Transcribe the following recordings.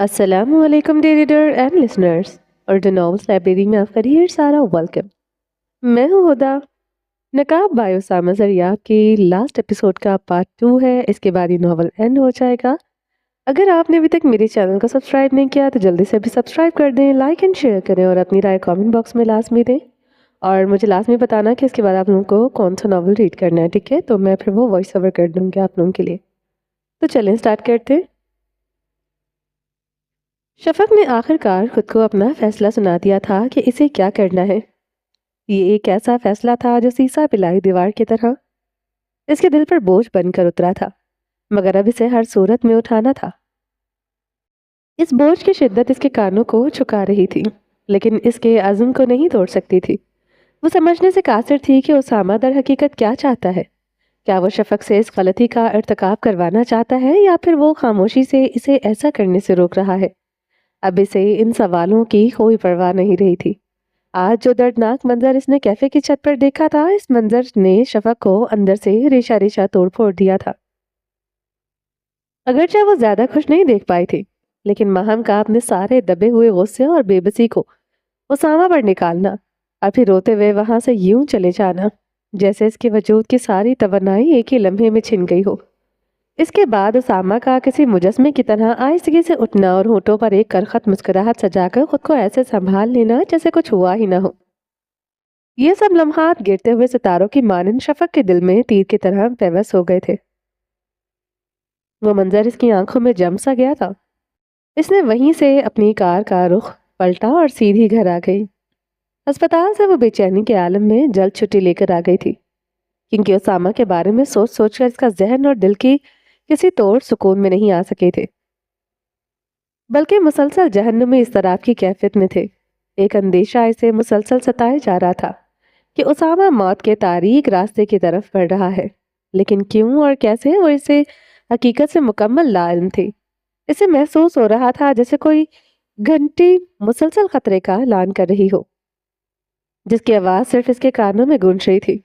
السلام علیکم day reader and listeners Urdu novels library میں آپ کا ڈھیر سارا ویلکم. میں ہوں ہدا. نقاب بائے اسامہ زریا کی لاسٹ ایپیسوڈ کا پارٹ 2 ہے. اس کے بعد یہ ناول اینڈ ہو جائے گا. اگر آپ نے ابھی تک میرے چینل کو سبسکرائب نہیں کیا تو جلدی سے ابھی سبسکرائب کر دیں, لائک اینڈ شیئر کریں اور اپنی رائے کامنٹ باکس میں لازمی دیں. اور مجھے لازمی بتانا کہ اس کے بعد آپ لوگوں کو کون سا ناول ریڈ کرنا ہے, ٹھیک ہے؟ تو میں پھر وہ وائس اوور کر دوں گی آپ لوگوں کے لیے. تو چلیں اسٹارٹ کرتے ہیں. شفق نے آخر کار خود کو اپنا فیصلہ سنا دیا تھا کہ اسے کیا کرنا ہے. یہ ایک ایسا فیصلہ تھا جو سیسا پلائی دیوار کی طرح اس کے دل پر بوجھ بن کر اترا تھا, مگر اب اسے ہر صورت میں اٹھانا تھا. اس بوجھ کی شدت اس کے کانوں کو چھکا رہی تھی, لیکن اس کے عزم کو نہیں توڑ سکتی تھی. وہ سمجھنے سے قاصر تھی کہ اسامہ در حقیقت کیا چاہتا ہے. کیا وہ شفق سے اس غلطی کا ارتکاب کروانا چاہتا ہے, یا پھر وہ خاموشی سے اسے ایسا کرنے سے روک رہا ہے؟ اب اسے ان سوالوں کی کوئی پرواہ نہیں رہی تھی. آج جو دردناک منظر اس نے کیفے کی چھت پر دیکھا تھا, اس منظر نے شفق کو اندر سے ریشہ ریشہ توڑ پھوڑ دیا تھا. اگرچہ وہ زیادہ خوش نہیں دیکھ پائی تھی, لیکن ماہم کا اپنے سارے دبے ہوئے غصے اور بے بسی کو اسامہ پر نکالنا اور پھر روتے ہوئے وہاں سے یوں چلے جانا جیسے اس کے وجود کی ساری توانائی ایک ہی لمحے میں چھن گئی ہو. اس کے بعد اسامہ کا کسی مجسمے کی طرح آہستگی سے اٹھنا اور ہونٹوں پر ایک کرخت مسکراہٹ سجا کر خود کو ایسے سنبھال لینا جیسے کچھ ہوا ہی نہ ہو. یہ سب لمحات گرتے ہوئے ستاروں کی مانند شفق کے دل میں تیر کی طرح پیوست ہو گئے تھے. وہ منظر اس کی آنکھوں میں جم سا گیا تھا. اس نے وہیں سے اپنی کار کا رخ پلٹا اور سیدھی گھر آ گئی. ہسپتال سے وہ بے چینی کے عالم میں جلد چھٹی لے کر آ گئی تھی, کیونکہ اسامہ کے بارے میں سوچ سوچ کر اس کا ذہن اور دل کی کسی طور سکون میں نہیں آ سکے تھے, بلکہ مسلسل جہنمی اضطراب کی کیفیت میں تھے. ایک اندیشہ اسے مسلسل ستائے جا رہا تھا کہ اسامہ موت کے تاریک راستے کی طرف بڑھ رہا ہے, لیکن کیوں اور کیسے وہ اسے حقیقت سے مکمل لا علم تھی. اسے محسوس ہو رہا تھا جیسے کوئی گھنٹی مسلسل خطرے کا اعلان کر رہی ہو, جس کی آواز صرف اس کے کانوں میں گونج رہی تھی.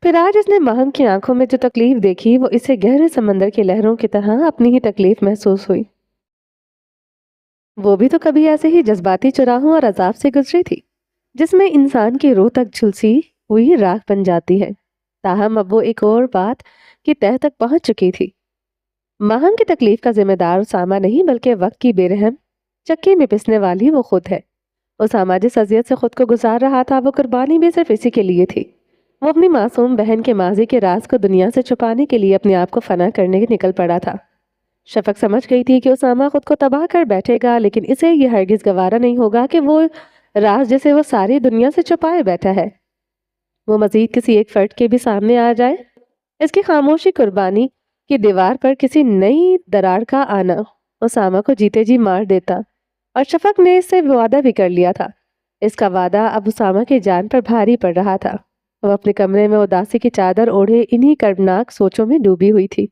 پھر آج اس نے ماہم کی آنکھوں میں جو تکلیف دیکھی, وہ اسے گہرے سمندر کی لہروں کی طرح اپنی ہی تکلیف محسوس ہوئی. وہ بھی تو کبھی ایسے ہی جذباتی چراہوں اور عذاب سے گزری تھی, جس میں انسان کی روح تک جھلسی ہوئی راکھ بن جاتی ہے. تاہم اب وہ ایک اور بات کی تہہ تک پہنچ چکی تھی. ماہم کی تکلیف کا ذمہ دار اسامہ نہیں, بلکہ وقت کی بے رحم چکی میں پسنے والی وہ خود ہے. اسامہ جس اذیت سے خود کو گزار رہا تھا, وہ قربانی بھی صرف اسی کے لیے تھی. وہ اپنی معصوم بہن کے ماضی کے راز کو دنیا سے چھپانے کے لیے اپنے آپ کو فنا کرنے نکل پڑا تھا. شفق سمجھ گئی تھی کہ اسامہ خود کو تباہ کر بیٹھے گا, لیکن اسے یہ ہرگز گوارا نہیں ہوگا کہ وہ راز جسے وہ ساری دنیا سے چھپائے بیٹھا ہے, وہ مزید کسی ایک فرد کے بھی سامنے آ جائے. اس کی خاموشی قربانی کی دیوار پر کسی نئی درار کا آنا اسامہ کو جیتے جی مار دیتا, اور شفق نے اس سے وعدہ بھی کر لیا تھا. اس کا وعدہ اب اسامہ کی جان پر بھاری پڑ رہا تھا. وہ اپنے کمرے میں اداسی کی چادر اوڑھے انہی کربناک سوچوں میں ڈوبی ہوئی تھی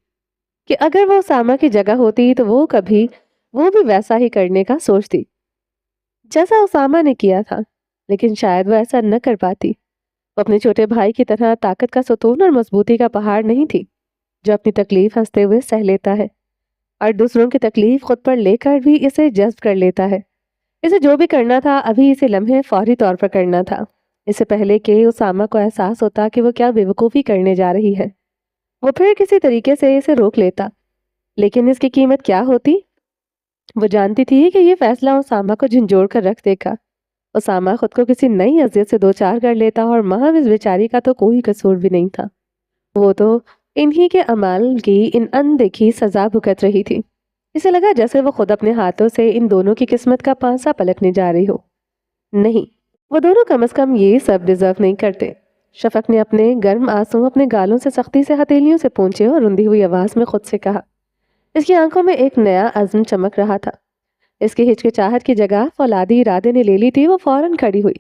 کہ اگر وہ اسامہ کی جگہ ہوتی تو وہ بھی ویسا ہی کرنے کا سوچتی جیسا اسامہ نے کیا تھا, لیکن شاید وہ ایسا نہ کر پاتی. وہ اپنے چھوٹے بھائی کی طرح طاقت کا ستون اور مضبوطی کا پہاڑ نہیں تھی, جو اپنی تکلیف ہنستے ہوئے سہ لیتا ہے اور دوسروں کی تکلیف خود پر لے کر بھی اسے جذب کر لیتا ہے. اسے جو بھی کرنا تھا ابھی اسے لمحے فوری طور پر کرنا تھا, اس سے پہلے کہ اسامہ کو احساس ہوتا کہ وہ کیا بے وقوفی کرنے جا رہی ہے. وہ پھر کسی طریقے سے اسے روک لیتا, لیکن اس کی قیمت کیا ہوتی؟ وہ جانتی تھی کہ یہ فیصلہ اسامہ کو جھنجھوڑ کر رکھ دے گا. اسامہ خود کو کسی نئی اذیت سے دوچار کر لیتا, اور ماہم اس بیچاری کا تو کوئی قصور بھی نہیں تھا. وہ تو انہی کے اعمال کی ان اندیکھی سزا بھگت رہی تھی. اسے لگا جیسے وہ خود اپنے ہاتھوں سے ان دونوں کی قسمت کا پانسا پلٹنے جا رہی ہو. نہیں, وہ دونوں کم از کم یہ سب ڈیزرو نہیں کرتے. شفق نے اپنے گرم آنسو اپنے گالوں سے سختی سے ہتھیلیوں سے پونچھے اور رندی ہوئی آواز میں خود سے کہا. اس کی آنکھوں میں ایک نیا عزم چمک رہا تھا. اس کی ہچکچاہٹ کی جگہ فولادی ارادے نے لے لی تھی. وہ فوراً کھڑی ہوئی,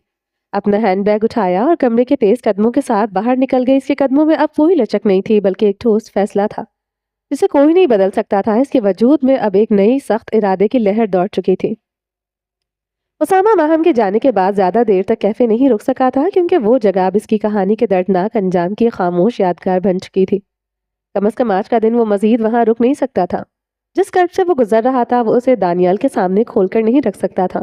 اپنا ہینڈ بیگ اٹھایا اور کمرے کے تیز قدموں کے ساتھ باہر نکل گئی. اس کے قدموں میں اب کوئی لچک نہیں تھی, بلکہ ایک ٹھوس فیصلہ تھا جسے کوئی نہیں بدل سکتا تھا. اس کے وجود میں اب ایک نئی سخت ارادے کی لہر دوڑ چکی تھی. اسامہ ماہم کے جانے کے بعد زیادہ دیر تک کیفے نہیں رک سکا تھا, کیونکہ وہ جگہ اب اس کی کہانی کے دردناک انجام کی خاموش یادگار بن چکی تھی. کم از کم آج کا دن وہ مزید وہاں رک نہیں سکتا تھا. جس کرب سے وہ گزر رہا تھا وہ اسے دانیال کے سامنے کھول کر نہیں رکھ سکتا تھا۔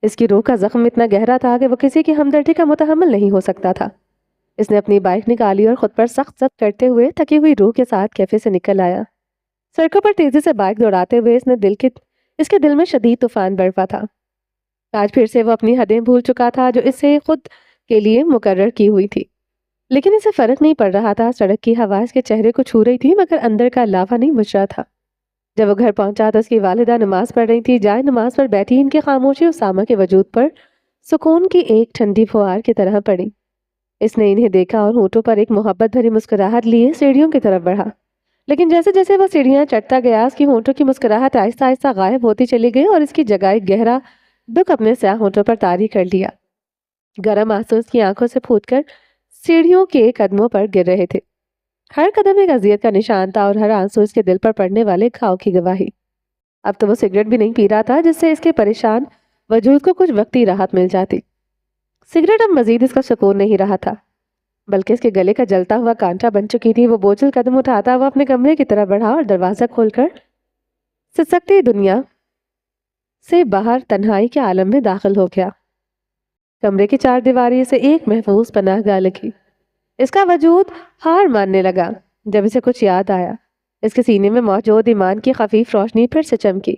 اس کی روح کا زخم اتنا گہرا تھا کہ وہ کسی کی ہمدردی کا متحمل نہیں ہو سکتا تھا۔ اس نے اپنی بائک نکالی اور خود پر سخت ضبط کرتے ہوئے تھکی ہوئی روح کے ساتھ کیفے سے نکل آیا۔ سڑکوں پر تیزی سے بائک دوڑاتے ہوئے اس کے دل میں شدید طوفان برپا تھا۔ آج پھر سے وہ اپنی حدیں بھول چکا تھا جو اسے خود کے لیے مقرر کی ہوئی تھی، لیکن اسے فرق نہیں پڑ رہا تھا۔ سڑک کی ہوا اس کے چہرے کو چھو رہی تھی مگر اندر کا لافا نہیں بجھ رہا تھا۔ جب وہ گھر پہنچا تو اس کی والدہ نماز پڑھ رہی تھی۔ جائے نماز پر بیٹھی ان کی خاموشی اسامہ کے وجود پر سکون کی ایک ٹھنڈی فوار کی طرح پڑی۔ اس نے انہیں دیکھا اور ہونٹوں پر ایک محبت بھری مسکراہٹ لیے سیڑھیوں کی طرف بڑھا، لیکن جیسے جیسے وہ سیڑھیاں چڑھتا گیا اس کی ہونٹوں کی مسکراہٹ آہستہ آہستہ غائب ہوتی چلی گئی اور اس کی جگہ ایک گہرا دکھ اپنے سیاہ ہونٹوں پر طاری کر لیا۔ گرم آنسو اس کی آنکھوں سے پھوٹ کر سیڑھیوں کے قدموں پر گر رہے تھے۔ ہر قدم ایک اذیت کا نشان تھا اور ہر آنسو اس کے دل پر پڑنے والے گھاؤ کی گواہی۔ اب تو وہ سگریٹ بھی نہیں پی رہا تھا جس سے اس کے پریشان وجود کو کچھ وقتی راحت مل جاتی۔ سگریٹ اب مزید اس کا سکون نہیں رہا تھا بلکہ اس کے گلے کا جلتا ہوا کانٹا بن چکی تھی۔ وہ بوجھل قدم اٹھاتا ہوا اپنے کمرے کی طرف بڑھا اور دروازہ کھول کر سسکتی دنیا سے باہر تنہائی کے عالم میں داخل ہو گیا۔ کمرے کی چار دیواری سے ایک محفوظ پناہ گاہ لگی۔ اس کا وجود ہار ماننے لگا جب اسے کچھ یاد آیا۔ اس کے سینے میں موجود ایمان کی خفیف روشنی پھر سے چمکی۔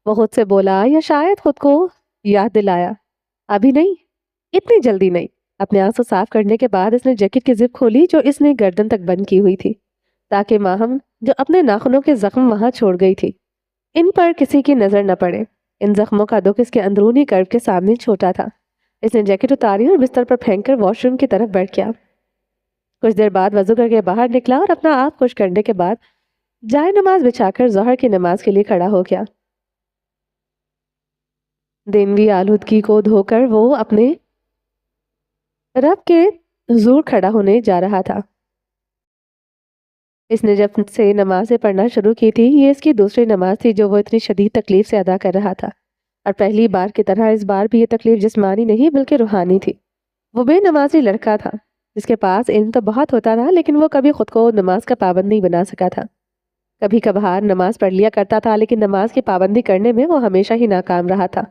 وہ خود سے بولا یا شاید خود کو یاد دلایا، ابھی نہیں، اتنی جلدی نہیں۔ اپنے آنسو صاف کرنے کے بعد اس نے جیکٹ کی زپ کھولی جو اس نے گردن تک بند کی ہوئی تھی، تاکہ ماہم جو اپنے ناخنوں کے زخم وہاں چھوڑ گئی تھی ان پر کسی کی نظر نہ پڑے۔ ان زخموں کا دکھ اس کے اندرونی کرب کے سامنے چھوٹا تھا۔ اس نے جیکٹ اتاری اور بستر پر پھینک کر واش روم کی طرف بڑھ گیا۔ کچھ دیر بعد وضو کر کے باہر نکلا اور اپنا آپ خوش کرنے کے بعد جائے نماز بچھا کر ظہر کی نماز کے لیے کھڑا ہو گیا۔ دنوی آلودگی کو دھو کر وہ اپنے رب کے حضور کھڑا ہونے جا رہا تھا۔ اس نے جب سے نمازیں پڑھنا شروع کی تھی یہ اس کی دوسری نماز تھی جو وہ اتنی شدید تکلیف سے ادا کر رہا تھا، اور پہلی بار کی طرح اس بار بھی یہ تکلیف جسمانی نہیں بلکہ روحانی تھی۔ وہ بے نمازی لڑکا تھا جس کے پاس علم تو بہت ہوتا تھا لیکن وہ کبھی خود کو نماز کا پابند نہیں بنا سکا تھا۔ کبھی کبھار نماز پڑھ لیا کرتا تھا لیکن نماز کی پابندی کرنے میں وہ ہمیشہ ہی ناکام رہا تھا۔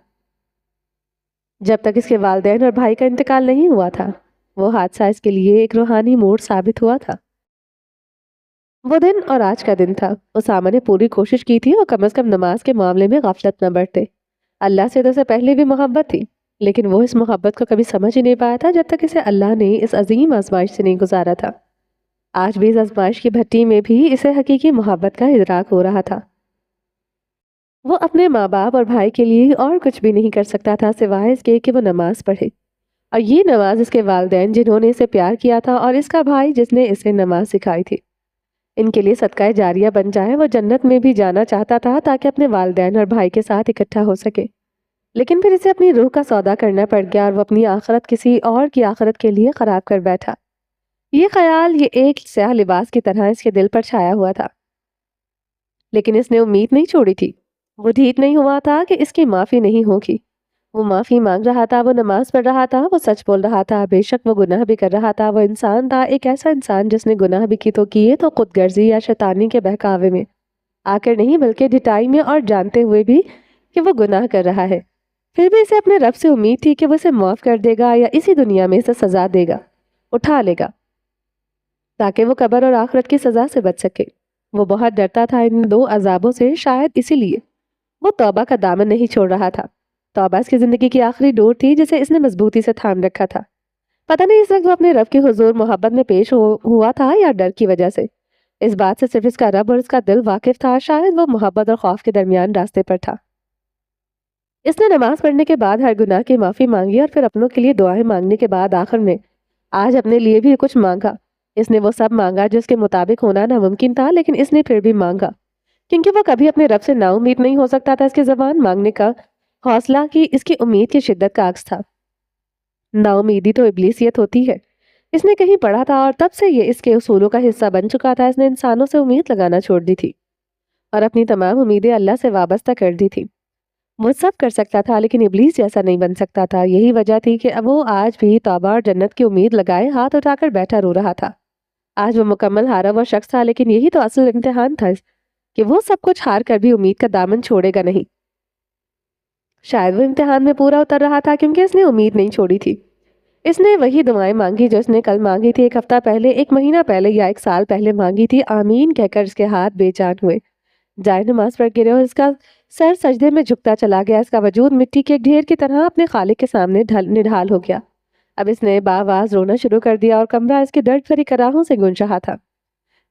جب تک اس کے والدین اور بھائی کا انتقال نہیں ہوا تھا وہ حادثہ اس کے لیے ایک روحانی موڑ ثابت ہوا تھا۔ وہ دن اور آج کا دن تھا۔ اسامہ نے پوری کوشش کی تھی اور کم از کم نماز کے معاملے میں غفلت نہ برتے۔ اللہ سے تو اسے پہلے بھی محبت تھی لیکن وہ اس محبت کو کبھی سمجھ ہی نہیں پایا تھا جب تک اسے اللہ نے اس عظیم آزمائش سے نہیں گزارا تھا۔ آج بھی اس آزمائش کی بھٹی میں بھی اسے حقیقی محبت کا ادراک ہو رہا تھا۔ وہ اپنے ماں باپ اور بھائی کے لیے اور کچھ بھی نہیں کر سکتا تھا سوائے اس کے کہ وہ نماز پڑھے، اور یہ نماز اس کے والدین جنہوں نے اسے پیار کیا تھا اور اس کا بھائی جس نے اسے نماز سکھائی تھی ان کے لیے صدقہ جاریہ بن جائے۔ وہ جنت میں بھی جانا چاہتا تھا تاکہ اپنے والدین اور بھائی کے ساتھ اکٹھا ہو سکے، لیکن پھر اسے اپنی روح کا سودا کرنا پڑ گیا اور وہ اپنی آخرت کسی اور کی آخرت کے لیے خراب کر بیٹھا۔ یہ خیال یہ ایک سیاہ لباس کی طرح اس کے دل پر چھایا ہوا تھا، لیکن اس نے امید نہیں چھوڑی تھی۔ وہ ڈھیٹ نہیں ہوا تھا کہ اس کی معافی نہیں ہوگی۔ وہ معافی مانگ رہا تھا، وہ نماز پڑھ رہا تھا، وہ سچ بول رہا تھا، بے شک وہ گناہ بھی کر رہا تھا۔ وہ انسان تھا، ایک ایسا انسان جس نے گناہ بھی کی تو کیے تو خود غرضی یا شیطانی کے بہکاوے میں آ کر نہیں بلکہ ڈھٹائی میں اور جانتے ہوئے بھی کہ وہ گناہ کر رہا ہے۔ پھر بھی اسے اپنے رب سے امید تھی کہ وہ اسے معاف کر دے گا یا اسی دنیا میں اسے سزا دے گا، اٹھا لے گا تاکہ وہ قبر اور آخرت کی سزا سے بچ سکے۔ وہ بہت ڈرتا تھا ان دو عذابوں سے، شاید اسی لیے وہ توبہ کا دامن نہیں چھوڑ رہا تھا۔ توبہ اس کی زندگی کی آخری ڈور تھی جسے اس نے مضبوطی سے تھام رکھا تھا۔ پتہ نہیں اس وقت وہ اپنے رب کے حضور محبت میں پیش ہوا تھا یا ڈر کی وجہ سے۔ اس بات سے صرف اس کا رب اور اس کا دل واقف تھا، شاید وہ محبت اور خوف کے درمیان راستے پر تھا۔ اس نے نماز پڑھنے کے بعد ہر گناہ کی معافی مانگی اور پھر اپنوں کے لیے دعائیں مانگنے کے بعد آخر میں آج اپنے لیے بھی کچھ مانگا۔ اس نے وہ سب مانگا جو اس کے مطابق ہونا ناممکن تھا، لیکن اس نے پھر بھی مانگا کیونکہ وہ کبھی اپنے رب سے نا امید نہیں ہو سکتا تھا۔ اس کی زبان مانگنے کا حوصلہ کی اس کی امید کی شدت کا عکس تھا۔ نا امیدی تو ابلیسیت ہوتی ہے، اس نے کہیں پڑھا تھا اور تب سے یہ اس کے اصولوں کا حصہ بن چکا تھا۔ اس نے انسانوں سے امید لگانا چھوڑ دی تھی اور اپنی تمام امیدیں اللہ سے وابستہ کر دی تھی۔ وہ سب کر سکتا تھا لیکن ابلیس جیسا نہیں بن سکتا تھا۔ یہی وجہ تھی کہ اب وہ آج بھی توبہ اور جنت کی امید لگائے ہاتھ اٹھا کر بیٹھا رو رہا تھا۔ آج وہ مکمل ہارا ہوا شخص تھا، لیکن یہی تو اصل امتحان تھا کہ وہ سب کچھ ہار کر بھی امید کا دامن چھوڑے گا نہیں۔ شاید وہ امتحان میں پورا اتر رہا تھا کیونکہ اس نے امید نہیں چھوڑی تھی۔ اس نے وہی دعائیں مانگی جو اس نے کل مانگی تھی، ایک ہفتہ پہلے، ایک مہینہ پہلے یا ایک سال پہلے مانگی تھی۔ آمین کہہ کر اس کے ہاتھ بے جان ہوئے، جائے نماز پر گرے اور اس کا سر سجدے میں جھکتا چلا گیا۔ اس کا وجود مٹی کے ایک ڈھیر کی طرح اپنے خالق کے سامنے نڈھال ہو گیا۔ اب اس نے باآواز رونا شروع کر دیا اور کمرہ اس کی درد بھری کراہوں سے گونج رہا تھا۔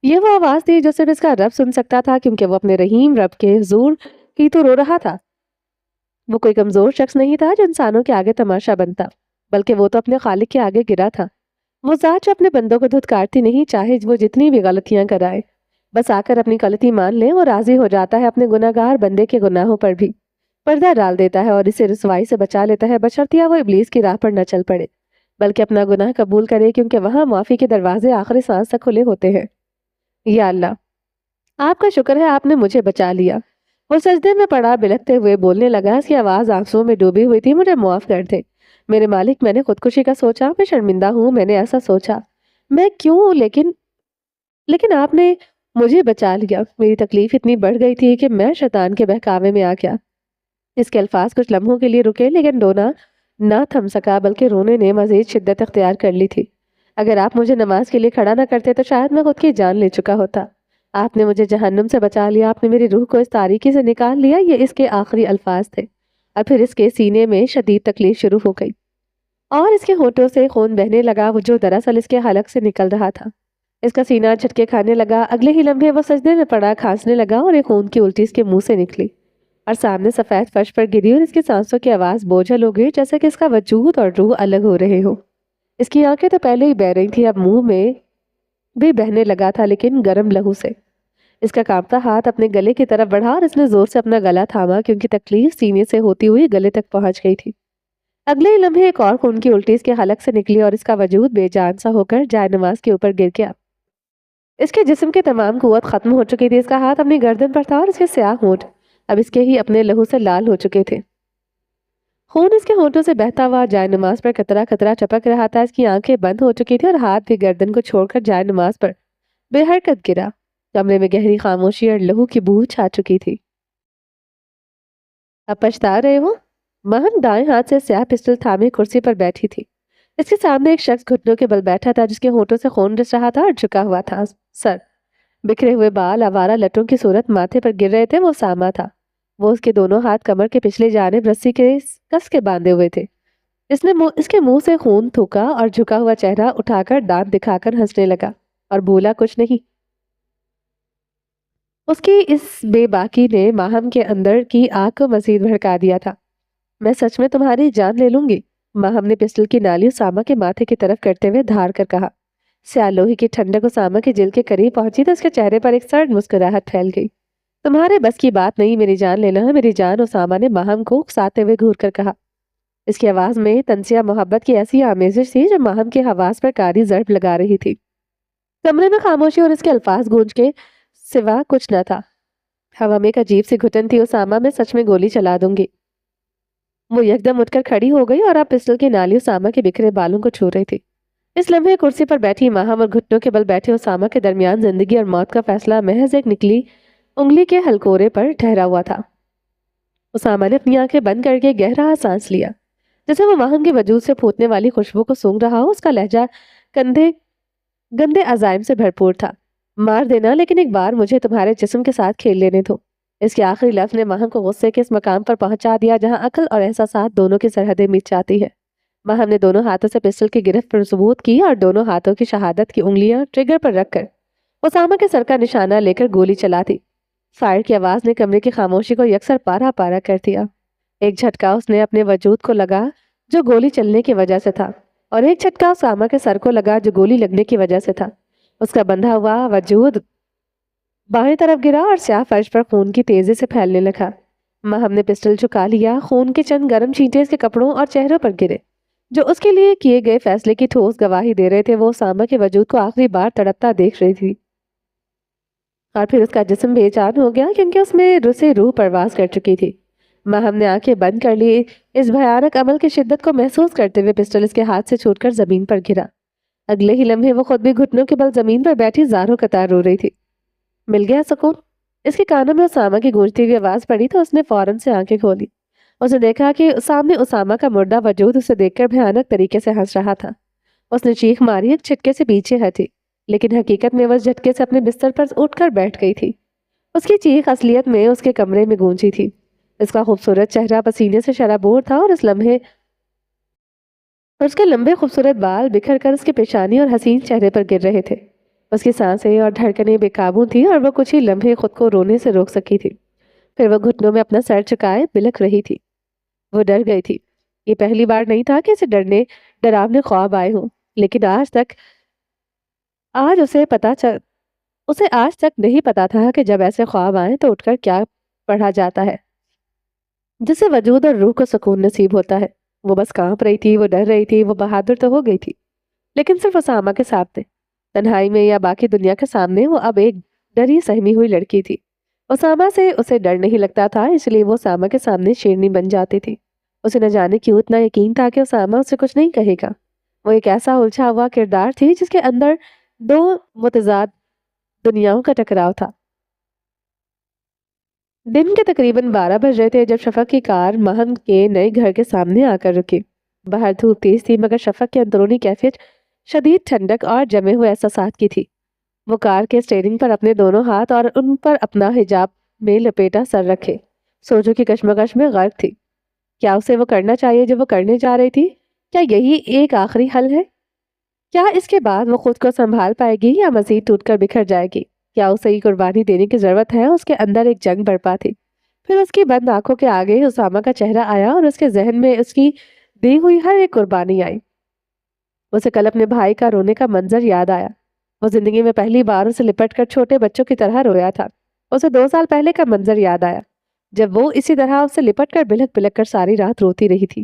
یہ وہ آواز تھی جو صرف اس کا رب سن سکتا تھا، کیونکہ وہ اپنے رحیم رب کے حضور ہی تو رو رہا تھا۔ وہ کوئی کمزور شخص نہیں تھا جو انسانوں کے آگے تماشا بنتا، بلکہ وہ تو اپنے خالق کے آگے گرا تھا۔ وہ ذات جو اپنے بندوں کو دھتکارتی نہیں، چاہے وہ جتنی بھی غلطیاں کرائے، بس آ کر اپنی غلطی مان لے، وہ راضی ہو جاتا ہے اپنے گناہگار بندے کے گناہوں پر بھی پردہ ڈال دیتا ہے اور اسے رسوائی سے بچا لیتا ہے، بشرطیہ وہ ابلیس کی راہ پر نہ چل پڑے بلکہ اپنا گناہ قبول کرے، کیونکہ وہاں معافی کے دروازے آخری سانس تک کھلے ہوتے ہیں۔ یا اللہ، آپ کا شکر ہے آپ نے مجھے بچا لیا۔ وہ سجدے میں پڑا بلکتے ہوئے بولنے لگا، اس کی آواز آنسوؤں میں ڈوبی ہوئی تھی۔ مجھے معاف کر دے میرے مالک، میں نے خودکشی کا سوچا، میں شرمندہ ہوں، میں نے ایسا سوچا، میں کیوں؟ لیکن آپ نے مجھے بچا لیا۔ میری تکلیف اتنی بڑھ گئی تھی کہ میں شیطان کے بہکاوے میں آ گیا۔ اس کے الفاظ کچھ لمحوں کے لیے رکے، لیکن رونا نہ تھم سکا، بلکہ رونے نے مزید شدت اختیار کر لی تھی۔ اگر آپ مجھے نماز کے لیے کھڑا نہ کرتے تو شاید میں خود کی جان لے چکا ہوتا۔ آپ نے مجھے جہنم سے بچا لیا، آپ نے میری روح کو اس تاریکی سے نکال لیا۔ یہ اس کے آخری الفاظ تھے، اور پھر اس کے سینے میں شدید تکلیف شروع ہو گئی اور اس کے ہونٹوں سے خون بہنے لگا، وہ جو دراصل اس کے حلق سے نکل رہا تھا۔ اس کا سینہ جھٹکے کھانے لگا۔ اگلے ہی لمحے وہ سجدے میں پڑا کھانسنے لگا اور ایک خون کی الٹی اس کے منہ سے نکلی اور سامنے سفید فرش پر گری، اور اس کی سانسوں کی آواز بوجھل ہو گئی، جیسے کہ اس کا وجود اور روح الگ ہو رہے ہوں۔ اس کی آنکھیں تو پہلے ہی بہہ رہی تھی، اب منہ میں بھی بہنے لگا تھا، لیکن گرم لہو سے۔ اس کا کانپتا ہاتھ اپنے گلے کی طرف بڑھا اور اس نے زور سے اپنا گلا تھاما، کیونکہ تکلیف سینے سے ہوتی ہوئی گلے تک پہنچ گئی تھی۔ اگلے ہی لمحے ایک اور خون کی الٹی اس کے حلق سے نکلی اور اس کا وجود بے جان سا ہو کر جائے نماز کے اوپر گر گیا۔ اس کے جسم کی تمام قوت ختم ہو چکی تھی۔ اس کا ہاتھ اپنی گردن پر تھا اور اس کے سیاہ ہونٹ اب اس کے ہی اپنے لہو سے لال ہو چکے تھے۔ خون اس کے ہونٹوں سے بہتا ہوا جائے نماز پر قطرہ قطرہ چپک رہا تھا۔ اس کی آنکھیں بند ہو چکی تھی اور ہاتھ بھی گردن کو چھوڑ کر جائے نماز پر بے حرکت گرا۔ کمرے میں گہری خاموشی اور لہو کی بو چھا چکی تھی۔ اب پچھتا رہے ہو؟ مہم دائیں ہاتھ سے سیاہ پسٹل تھامے کرسی پر بیٹھی تھی۔ اس کے سامنے ایک شخص گھٹنوں کے بل بیٹھا تھا، جس کے ہونٹوں سے خون رس رہا تھا اور جھکا ہوا تھا سر، بکھرے ہوئے بال آوارہ لٹوں کی صورت ماتھے پر گر رہے تھے۔ وہ اسامہ تھا۔ وہ اس کے دونوں ہاتھ کمر کے پچھلے جانب رسی کے کس کے باندھے ہوئے تھے۔ اس کے منہ سے خون تھوکا اور جھکا ہوا چہرہ اٹھا کر دانت دکھا کر ہنسنے لگا اور بولا کچھ نہیں۔ اس کی اس بے باکی نے ماہم کے اندر کی آگ کو مزید بھڑکا دیا تھا۔ میں سچ میں تمہاری جان لے لوں گی، ماہم نے پسٹل کی نالی اسامہ کے ماتھے کی طرف کرتے ہوئے دھار کر کہا۔ سیاہ لوہے کی ٹھنڈک اسامہ کے جلد کے قریب پہنچی تو اس کے چہرے پر ایک سرد مسکراہٹ پھیل گئی۔ تمہارے بس کی بات نہیں میری جان لینا ہے، میری جان، اسامہ نے ماہم کو اکساتے ہوئے گھور کر کہا۔ اس کی آواز میں تنزیہ محبت کی ایسی آمیزش تھی جو ماہم کے حواس پر کاری ضرب لگا رہی تھی۔ کمرے میں خاموشی اور اس کے الفاظ گونج کے سوا کچھ نہ تھا۔ ہوا میں ایک عجیب سی گھٹن تھی۔ اسامہ، میں سچ میں گولی چلا دوں گی۔ وہ یکدم اٹھ کر کھڑی ہو گئی اور اب پسٹل کی نالی اسامہ کے بکھرے بالوں کو چھو رہی تھی۔ اس لمحے کرسی پر بیٹھی ماہم اور گھٹنوں کے بل بیٹھے اسامہ کے درمیان زندگی اور موت کا فیصلہ محض ایک نکلی انگلی کے ہلکورے پر ٹھہرا ہوا تھا۔ اسامہ نے اپنی آنکھیں بند کر کے گہرا سانس لیا، جیسے وہ ماہم کے وجود سے پھوٹنے والی خوشبو کو سونگ رہا ہو۔ اس کا لہجہ گندے عزائم سے بھرپور تھا۔ مار دینا، لیکن ایک بار مجھے تمہارے جسم کے ساتھ کھیل لینے دو۔ اس کے آخری لفظ نے ماہم کو غصے کے اس مقام پر پہنچا دیا جہاں عقل اور احساسات دونوں کی سرحدیں مٹ جاتی ہے۔ ماہم نے دونوں ہاتھوں سے پسٹل کی گرفت پر ثبوت کی اور دونوں ہاتھوں کی شہادت کی انگلیاں ٹریگر پر رکھ کر اسامہ کے سر کا نشانہ لے کر گولی چلا دی۔ فائر کی آواز نے کمرے کی خاموشی کو یکسر پارا پارا کر دیا۔ ایک جھٹکا اس نے اپنے وجود کو لگا جو گولی چلنے کی وجہ سے تھا، اور ایک جھٹکا اسامہ کے سر کو لگا جو گولی لگنے کی وجہ سے تھا۔ اس کا بندھا ہوا وجود بائیں طرف گرا اور سیاہ فرش پر خون کی تیزی سے پھیلنے لگا۔ ماہم نے پسٹل جھکا لیا۔ خون کے چند گرم چھینٹے اس کے کپڑوں اور چہروں پر گرے جو اس کے لیے کیے گئے فیصلے کی ٹھوس گواہی دے رہے تھے۔ وہ اسامہ کے وجود کو آخری بار تڑپتا دیکھ رہی تھی، اور پھر اس کا جسم بے جان ہو گیا کیونکہ اس میں رسے روح پرواز کر چکی تھی۔ ماہم نے آنکھیں بند کر لی، اس بھیانک عمل کی شدت کو محسوس کرتے ہوئے پسٹل اس کے ہاتھ سے چھوٹ کر زمین پر گرا۔ اگلے ہی لمحے وہ خود بھی گھٹنوں کے بل زمین پر بیٹھی زاروں قطار رو رہی تھی۔ مل گیا سکون؟ اس کے کانوں میں اسامہ کی گونجتی ہوئی آواز پڑی تو اس نے فوراً سے آنکھیں کھولی۔ اس نے دیکھا کہ سامنے اسامہ کا مردہ وجود اسے دیکھ کر بھیانک طریقے سے ہنس رہا تھا۔ اس نے چیخ ماری، ایک جھٹکے سے پیچھے ہٹی، لیکن حقیقت میں وہ اس جھٹکے سے اپنے بستر پر اٹھ کر بیٹھ گئی تھی۔ اس کی چیخ اصلیت میں اس کے کمرے میں گونجی تھی۔ اس کا خوبصورت چہرہ پسینے سے شرابور تھا اور اس کے لمبے خوبصورت بال بکھر کر اس کے پیشانی اور حسین چہرے پر گر رہے تھے۔ اس کی سانسیں اور دھڑکنیں بے قابو تھیں اور وہ کچھ ہی لمحے خود کو رونے سے روک سکی تھی۔ پھر وہ گھٹنوں میں اپنا سر چکائے بلک رہی تھی۔ وہ ڈر گئی تھی۔ یہ پہلی بار نہیں تھا کہ اسے ڈراونے خواب آئے ہوں، لیکن اسے آج تک نہیں پتا تھا کہ جب ایسے خواب آئیں تو اٹھ کر کیا پڑھا جاتا ہے جس سے وجود اور روح کو سکون نصیب ہوتا ہے۔ وہ بس کانپ رہی تھی، وہ ڈر رہی تھی، وہ بہادر تو ہو گئی تھی، لیکن صرف اسامہ کے سامنے، تنہائی میں یا باقی دنیا کے سامنے وہ اب ایک ڈری سہمی ہوئی لڑکی تھی۔ اسامہ سے اسے ڈر نہیں لگتا تھا، اس لیے وہ اسامہ کے سامنے شیرنی بن جاتی تھی۔ اسے نہ جانے کیوں اتنا یقین تھا کہ اسامہ اسے کچھ نہیں کہے گا۔ وہ ایک ایسا الجھا ہوا کردار تھی جس کے اندر دو متضاد دنیاؤں کا ٹکراؤ تھا۔ دن کے تقریباً 12 بج رہے تھے جب شفق کی کار ماہم کے نئے گھر کے سامنے آ کر رکی۔ باہر دھوپ تیز تھی، مگر شفق کی اندرونی کیفیت شدید ٹھنڈک اور جمے ہوئے احساسات کی تھی۔ وہ کار کے اسٹیئرنگ پر اپنے دونوں ہاتھ اور ان پر اپنا حجاب میں لپیٹا سر رکھے سوچوں کی کشمکش میں غرق تھی۔ کیا اسے وہ کرنا چاہیے جو وہ کرنے جا رہی تھی؟ کیا یہی ایک آخری حل ہے؟ کیا اس کے بعد وہ خود کو سنبھال پائے گی یا مزید ٹوٹ کر بکھر جائے گی؟ کیا اسے یہ قربانی دینے کی ضرورت ہے؟ اس کے اندر ایک جنگ برپا تھی۔ پھر اس کی بند آنکھوں کے آگے اسامہ کا چہرہ آیا اور اس کے ذہن میں اس کی دی ہوئی ہر ایک قربانی آئی۔ اسے کل اپنے بھائی کا رونے کا منظر یاد آیا۔ وہ زندگی میں پہلی بار اسے لپٹ کر چھوٹے بچوں کی طرح رویا تھا۔ اسے 2 سال پہلے کا منظر یاد آیا جب وہ اسی طرح اسے لپٹ کر بلک بلک کر ساری رات روتی رہی تھی۔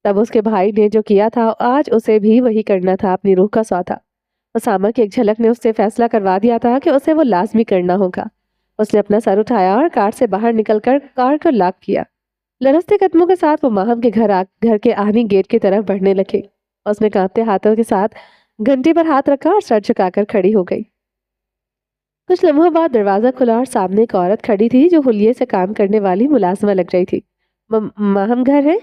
تب اس کے بھائی نے جو کیا تھا آج اسے بھی وہی کرنا تھا، اپنی روح کا سودا۔ اسامہ کی ایک جھلک نے اس سے فیصلہ کروا دیا تھا کہ اسے وہ لازمی کرنا ہوگا۔ اس نے اپنا سر اٹھایا اور کار سے باہر نکل کر کار کو لاک کیا۔ لرزتے قدموں کے ساتھ وہ ماہم کے گھر کے آہنی گیٹ کی طرف بڑھنے لگے۔ اس نے کانپتے ہاتھوں کے ساتھ گھنٹی پر ہاتھ رکھا اور سر جھکا کر کھڑی ہو گئی۔ کچھ لمحوں بعد دروازہ کھلا اور سامنے ایک عورت کھڑی تھی جو حلیے سے کام کرنے والی ملازمہ لگ رہی تھی۔ ماہم گھر ہے؟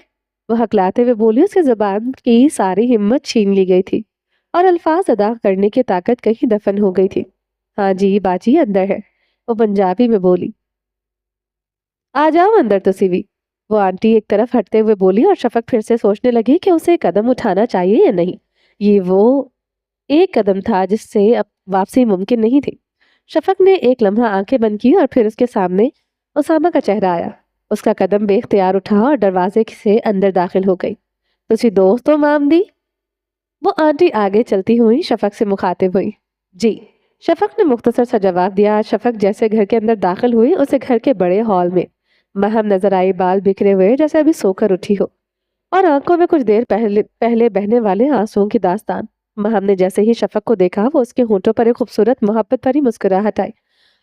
وہ ہکلاتے ہوئے بولی۔ اس کی زبان کی ساری ہمت چھین لی گئی تھی اور الفاظ ادا کرنے کی طاقت کہیں دفن ہو گئی تھی۔ ہاں جی باجی اندر ہے، وہ پنجابی میں بولی۔ آ جاؤ اندر تسی بھی، وہ آنٹی ایک طرف ہٹتے ہوئے بولی اور شفق پھر سے سوچنے لگی کہ اسے قدم اٹھانا چاہیے یا نہیں۔ یہ وہ ایک قدم تھا جس سے اب واپسی ممکن نہیں تھی۔ شفق نے ایک لمحہ آنکھیں بند کی اور پھر اس کے سامنے اسامہ کا چہرہ آیا۔ اس کا قدم بے اختیار اٹھا اور دروازے سے اندر داخل ہو گئی۔ تسی دوست ہو مامدی؟ وہ آنٹی آگے چلتی ہوئی شفق سے مخاطب ہوئی۔ جی، شفق نے مختصر سا جواب دیا۔ شفق جیسے گھر کے اندر داخل ہوئی اسے گھر کے بڑے ہال میں ماہم نظر آئی، بال بکھرے ہوئے جیسے ابھی سو کر اٹھی ہو، اور آنکھوں میں کچھ دیر پہلے بہنے والے آنسوؤں کی داستان۔ ماہم نے جیسے ہی شفق کو دیکھا وہ اس کے ہونٹوں پر ایک خوبصورت محبت بھری مسکراہٹ آئی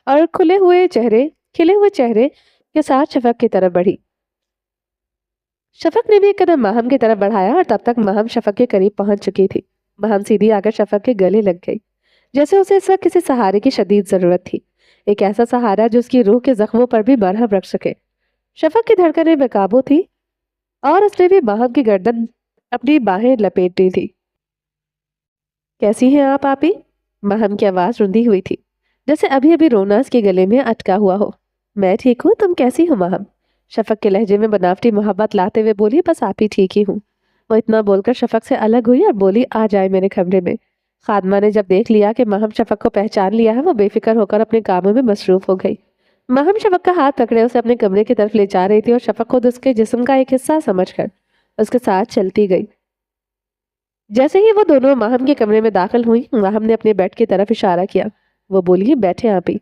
اور کھلے ہوئے چہرے کے ساتھ شفق کی طرف بڑھی۔ شفق نے بھی ایک قدم ماہم کی طرف بڑھایا اور تب تک ماہم شفق کے قریب پہنچ چکی تھی۔ ماہم سیدھی آ کر شفق کے گلے لگ گئی، جیسے اسے اس وقت کسی سہارے کی شدید ضرورت تھی، ایک ایسا سہارا جو اس کی روح کے زخموں پر بھی مرہم رکھ سکے۔ شفق کی دھڑکنیں بے قابو تھی اور اس نے بھی ماہم کی گردن اپنی باہیں لپیٹ دی تھی۔ کیسی ہیں آپ آپی؟ ماہم کی آواز رندی ہوئی تھی جیسے ابھی ابھی رونا اس کے گلے میں اٹکا ہوا ہو۔ میں ٹھیک ہوں، تم کیسی ہو ماہم؟ شفق کے لہجے میں بناوٹی محبت لاتے ہوئے بولی۔ بس آپ ہی ٹھیک ہی ہوں۔ وہ اتنا بول کر شفق سے الگ ہوئی اور بولی، آ جائے میرے کمرے میں۔ خادمہ نے جب دیکھ لیا کہ ماہم شفق کو پہچان لیا ہے وہ بے فکر ہو کر اپنے کاموں میں مصروف ہو گئی۔ ماہم شفق کا ہاتھ پکڑے اسے اپنے کمرے کی طرف لے جا رہی تھی اور شفق خود اس کے جسم کا ایک حصہ سمجھ کر اس کے ساتھ چلتی گئی۔ جیسے ہی وہ دونوں ماہم کے کمرے میں داخل ہوئی ماہم نے اپنے بیڈ کی طرف اشارہ کیا۔ وہ بولی، بیٹھے آپ ہی،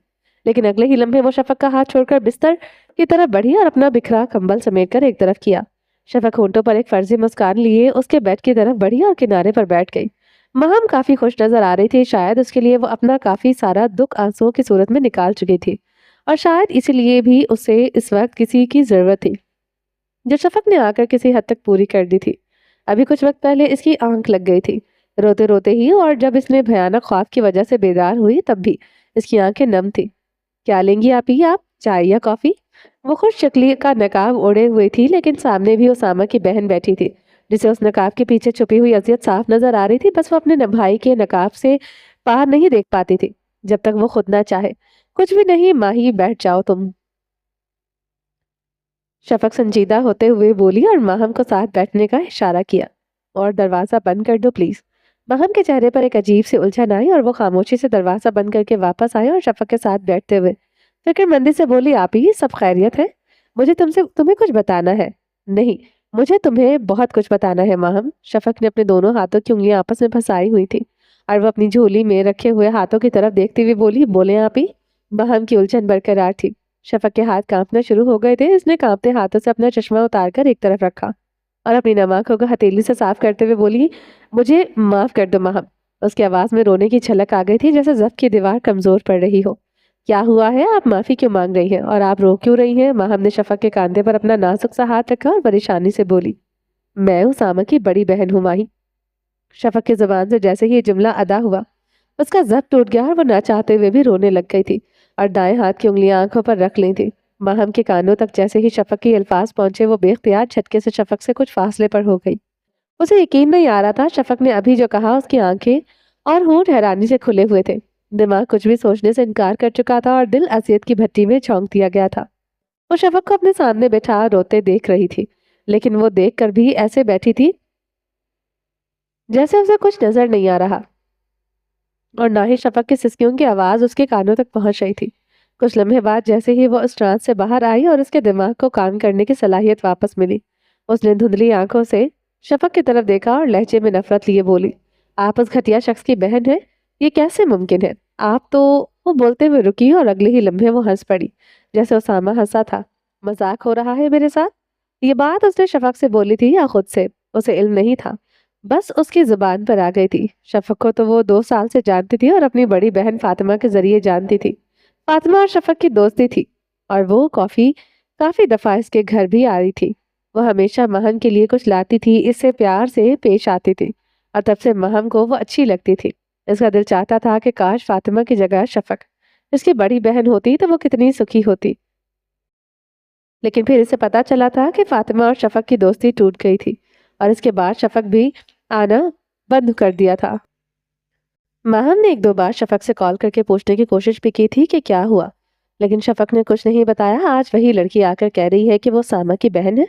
لیکن اگلے ہی لمحے وہ شفق کا ہاتھ چھوڑ کر بستر کی طرف بڑھی اور اپنا بکھرا کمبل سمیٹ کر ایک طرف کیا۔ شفق ہونٹوں پر ایک فرضی مسکان لیے اس کے بیڈ کی طرف بڑھی اور کنارے پر بیٹھ گئی۔ ماہم کافی خوش نظر آ رہی تھی، شاید اس کے لیے وہ اپنا کافی سارا دکھ آنسوؤں کی صورت میں نکال چکی تھی، اور شاید اسی لیے بھی اسے اس وقت کسی کی ضرورت تھی جو شفق نے آ کر کسی حد تک پوری کر دی تھی۔ ابھی کچھ وقت پہلے اس کی آنکھ لگ گئی تھی روتے روتے ہی، اور جب اس نے بھیانک خواب کی وجہ سے بیدار ہوئی تب بھی اس کی آنکھیں نم تھی۔ کیا لیں گی آپ ہی آپ؟ چائے یا کافی؟ وہ خوش شکلی کا نقاب اوڑے ہوئی تھی، لیکن سامنے بھی اسامہ کی بہن بیٹھی تھی جسے اس نقاب کے پیچھے چھپی ہوئی اذیت صاف نظر آ رہی تھی۔ بس وہ اپنے بھائی کے نقاب سے باہر نہیں دیکھ پاتی تھی جب تک وہ خود نہ چاہے۔ کچھ بھی نہیں ماہی، بیٹھ جاؤ تم، شفق سنجیدہ ہوتے ہوئے بولی اور ماہم کو ساتھ بیٹھنے کا اشارہ کیا۔ اور دروازہ بند کر دو پلیز۔ ماہم کے چہرے پر ایک عجیب سی الجھن آئی اور وہ خاموشی سے دروازہ بند کر کے واپس آئے اور شفق کے ساتھ بیٹھتے ہوئے فکر مندی سے بولی، آپ ہی سب خیریت ہے؟ مجھے تمہیں کچھ بتانا ہے۔ نہیں، مجھے تمہیں بہت کچھ بتانا ہے ماہم۔ شفق نے اپنے دونوں ہاتھوں کی انگلیاں آپس میں پھنسائی ہوئی تھی اور وہ اپنی جھولی میں رکھے ہوئے ہاتھوں کی طرف دیکھتی ہوئی بولی، بولیں آپ ہی؟ ماہم کی الجھن برقرار تھی۔ شفق کے ہاتھ کانپنا شروع ہو گئے تھے۔ اس نے کانپتے ہاتھوں سے اپنا چشمہ اتار کر ایک طرف رکھا اور اپنی نم آنکھوں کو ہتھیلی سے صاف کرتے ہوئے بولی، مجھے معاف کر دو ماہم۔ اس کی آواز میں رونے کی جھلک آ گئی تھی، جیسے ضبط کی دیوار کمزور پڑ رہی ہو۔ کیا ہوا ہے؟ آپ معافی کیوں مانگ رہی ہیں اور آپ رو کیوں رہی ہیں؟ ماہم نے شفق کے کاندھے پر اپنا نازک سا ہاتھ رکھا اور پریشانی سے بولی، میں اسامہ کی بڑی بہن ہوں ماہی۔ شفق کی زبان سے جیسے ہی یہ جملہ ادا ہوا اس کا ضبط ٹوٹ گیا اور وہ نہ چاہتے ہوئے بھی رونے لگ گئی تھی اور دائیں ہاتھ کی انگلیاں آنکھوں پر رکھ لی تھی۔ ماہم کے کانوں تک جیسے ہی شفق کے الفاظ پہنچے وہ بے اختیار جھٹکے سے شفق سے کچھ فاصلے پر ہو گئی۔ اسے یقین نہیں آ رہا تھا شفق نے ابھی جو کہا۔ اس کی آنکھیں اور ہونٹ حیرانی سے کھلے ہوئے تھے، دماغ کچھ بھی سوچنے سے انکار کر چکا تھا اور دل اذیت کی بھٹی میں جھونک دیا گیا تھا۔ وہ شفق کو اپنے سامنے بیٹھا روتے دیکھ رہی تھی، لیکن وہ دیکھ کر بھی ایسے بیٹھی تھی جیسے اسے کچھ نظر نہیں آ رہا، اور نہ ہی شفق کی سسکیوں کی آواز اس کے کانوں تک پہنچ رہی تھی۔ کچھ لمحے بعد جیسے ہی وہ اس ٹرانس سے باہر آئی اور اس کے دماغ کو کام کرنے کی صلاحیت واپس ملی، اس نے دھندلی آنکھوں سے شفق کی طرف دیکھا اور لہجے میں نفرت لیے بولی، آپ اس گھٹیا شخص کی بہن ہیں؟ یہ کیسے ممکن ہے؟ آپ تو… وہ بولتے ہوئے رکی اور اگلے ہی لمحے وہ ہنس پڑی جیسے اسامہ ہنسا تھا۔ مذاق ہو رہا ہے میرے ساتھ؟ یہ بات اس نے شفق سے بولی تھی یا خود سے؟ اسے علم نہیں تھا، بس اس کی زبان پر آ گئی تھی۔ شفق کو تو وہ 2 سال سے جانتی تھی اور اپنی بڑی بہن فاطمہ کے ذریعے جانتی تھی۔ فاطمہ اور شفق کی دوستی تھی اور وہ کافی دفعہ اس کے گھر بھی آ رہی تھی۔ وہ ہمیشہ مہم کے لیے کچھ لاتی تھی، اس سے پیار سے پیش آتی تھی اور تب سے مہم کو وہ اچھی لگتی تھی۔ اس کا دل چاہتا تھا کہ کاش فاطمہ کی جگہ شفق اس کی بڑی بہن ہوتی تو وہ کتنی سکھی ہوتی، لیکن پھر اسے پتا چلا تھا کہ فاطمہ اور شفق کی دوستی ٹوٹ گئی تھی اور اس کے بعد شفق بھی آنا بند کر دیا تھا۔ ماہم نے 1-2 بار شفق سے کال کر کے پوچھنے کی کوشش بھی کی تھی کہ کیا ہوا، لیکن شفق نے کچھ نہیں بتایا۔ آج وہی لڑکی آ کر کہہ رہی ہے کہ وہ اسامہ کی بہن ہے۔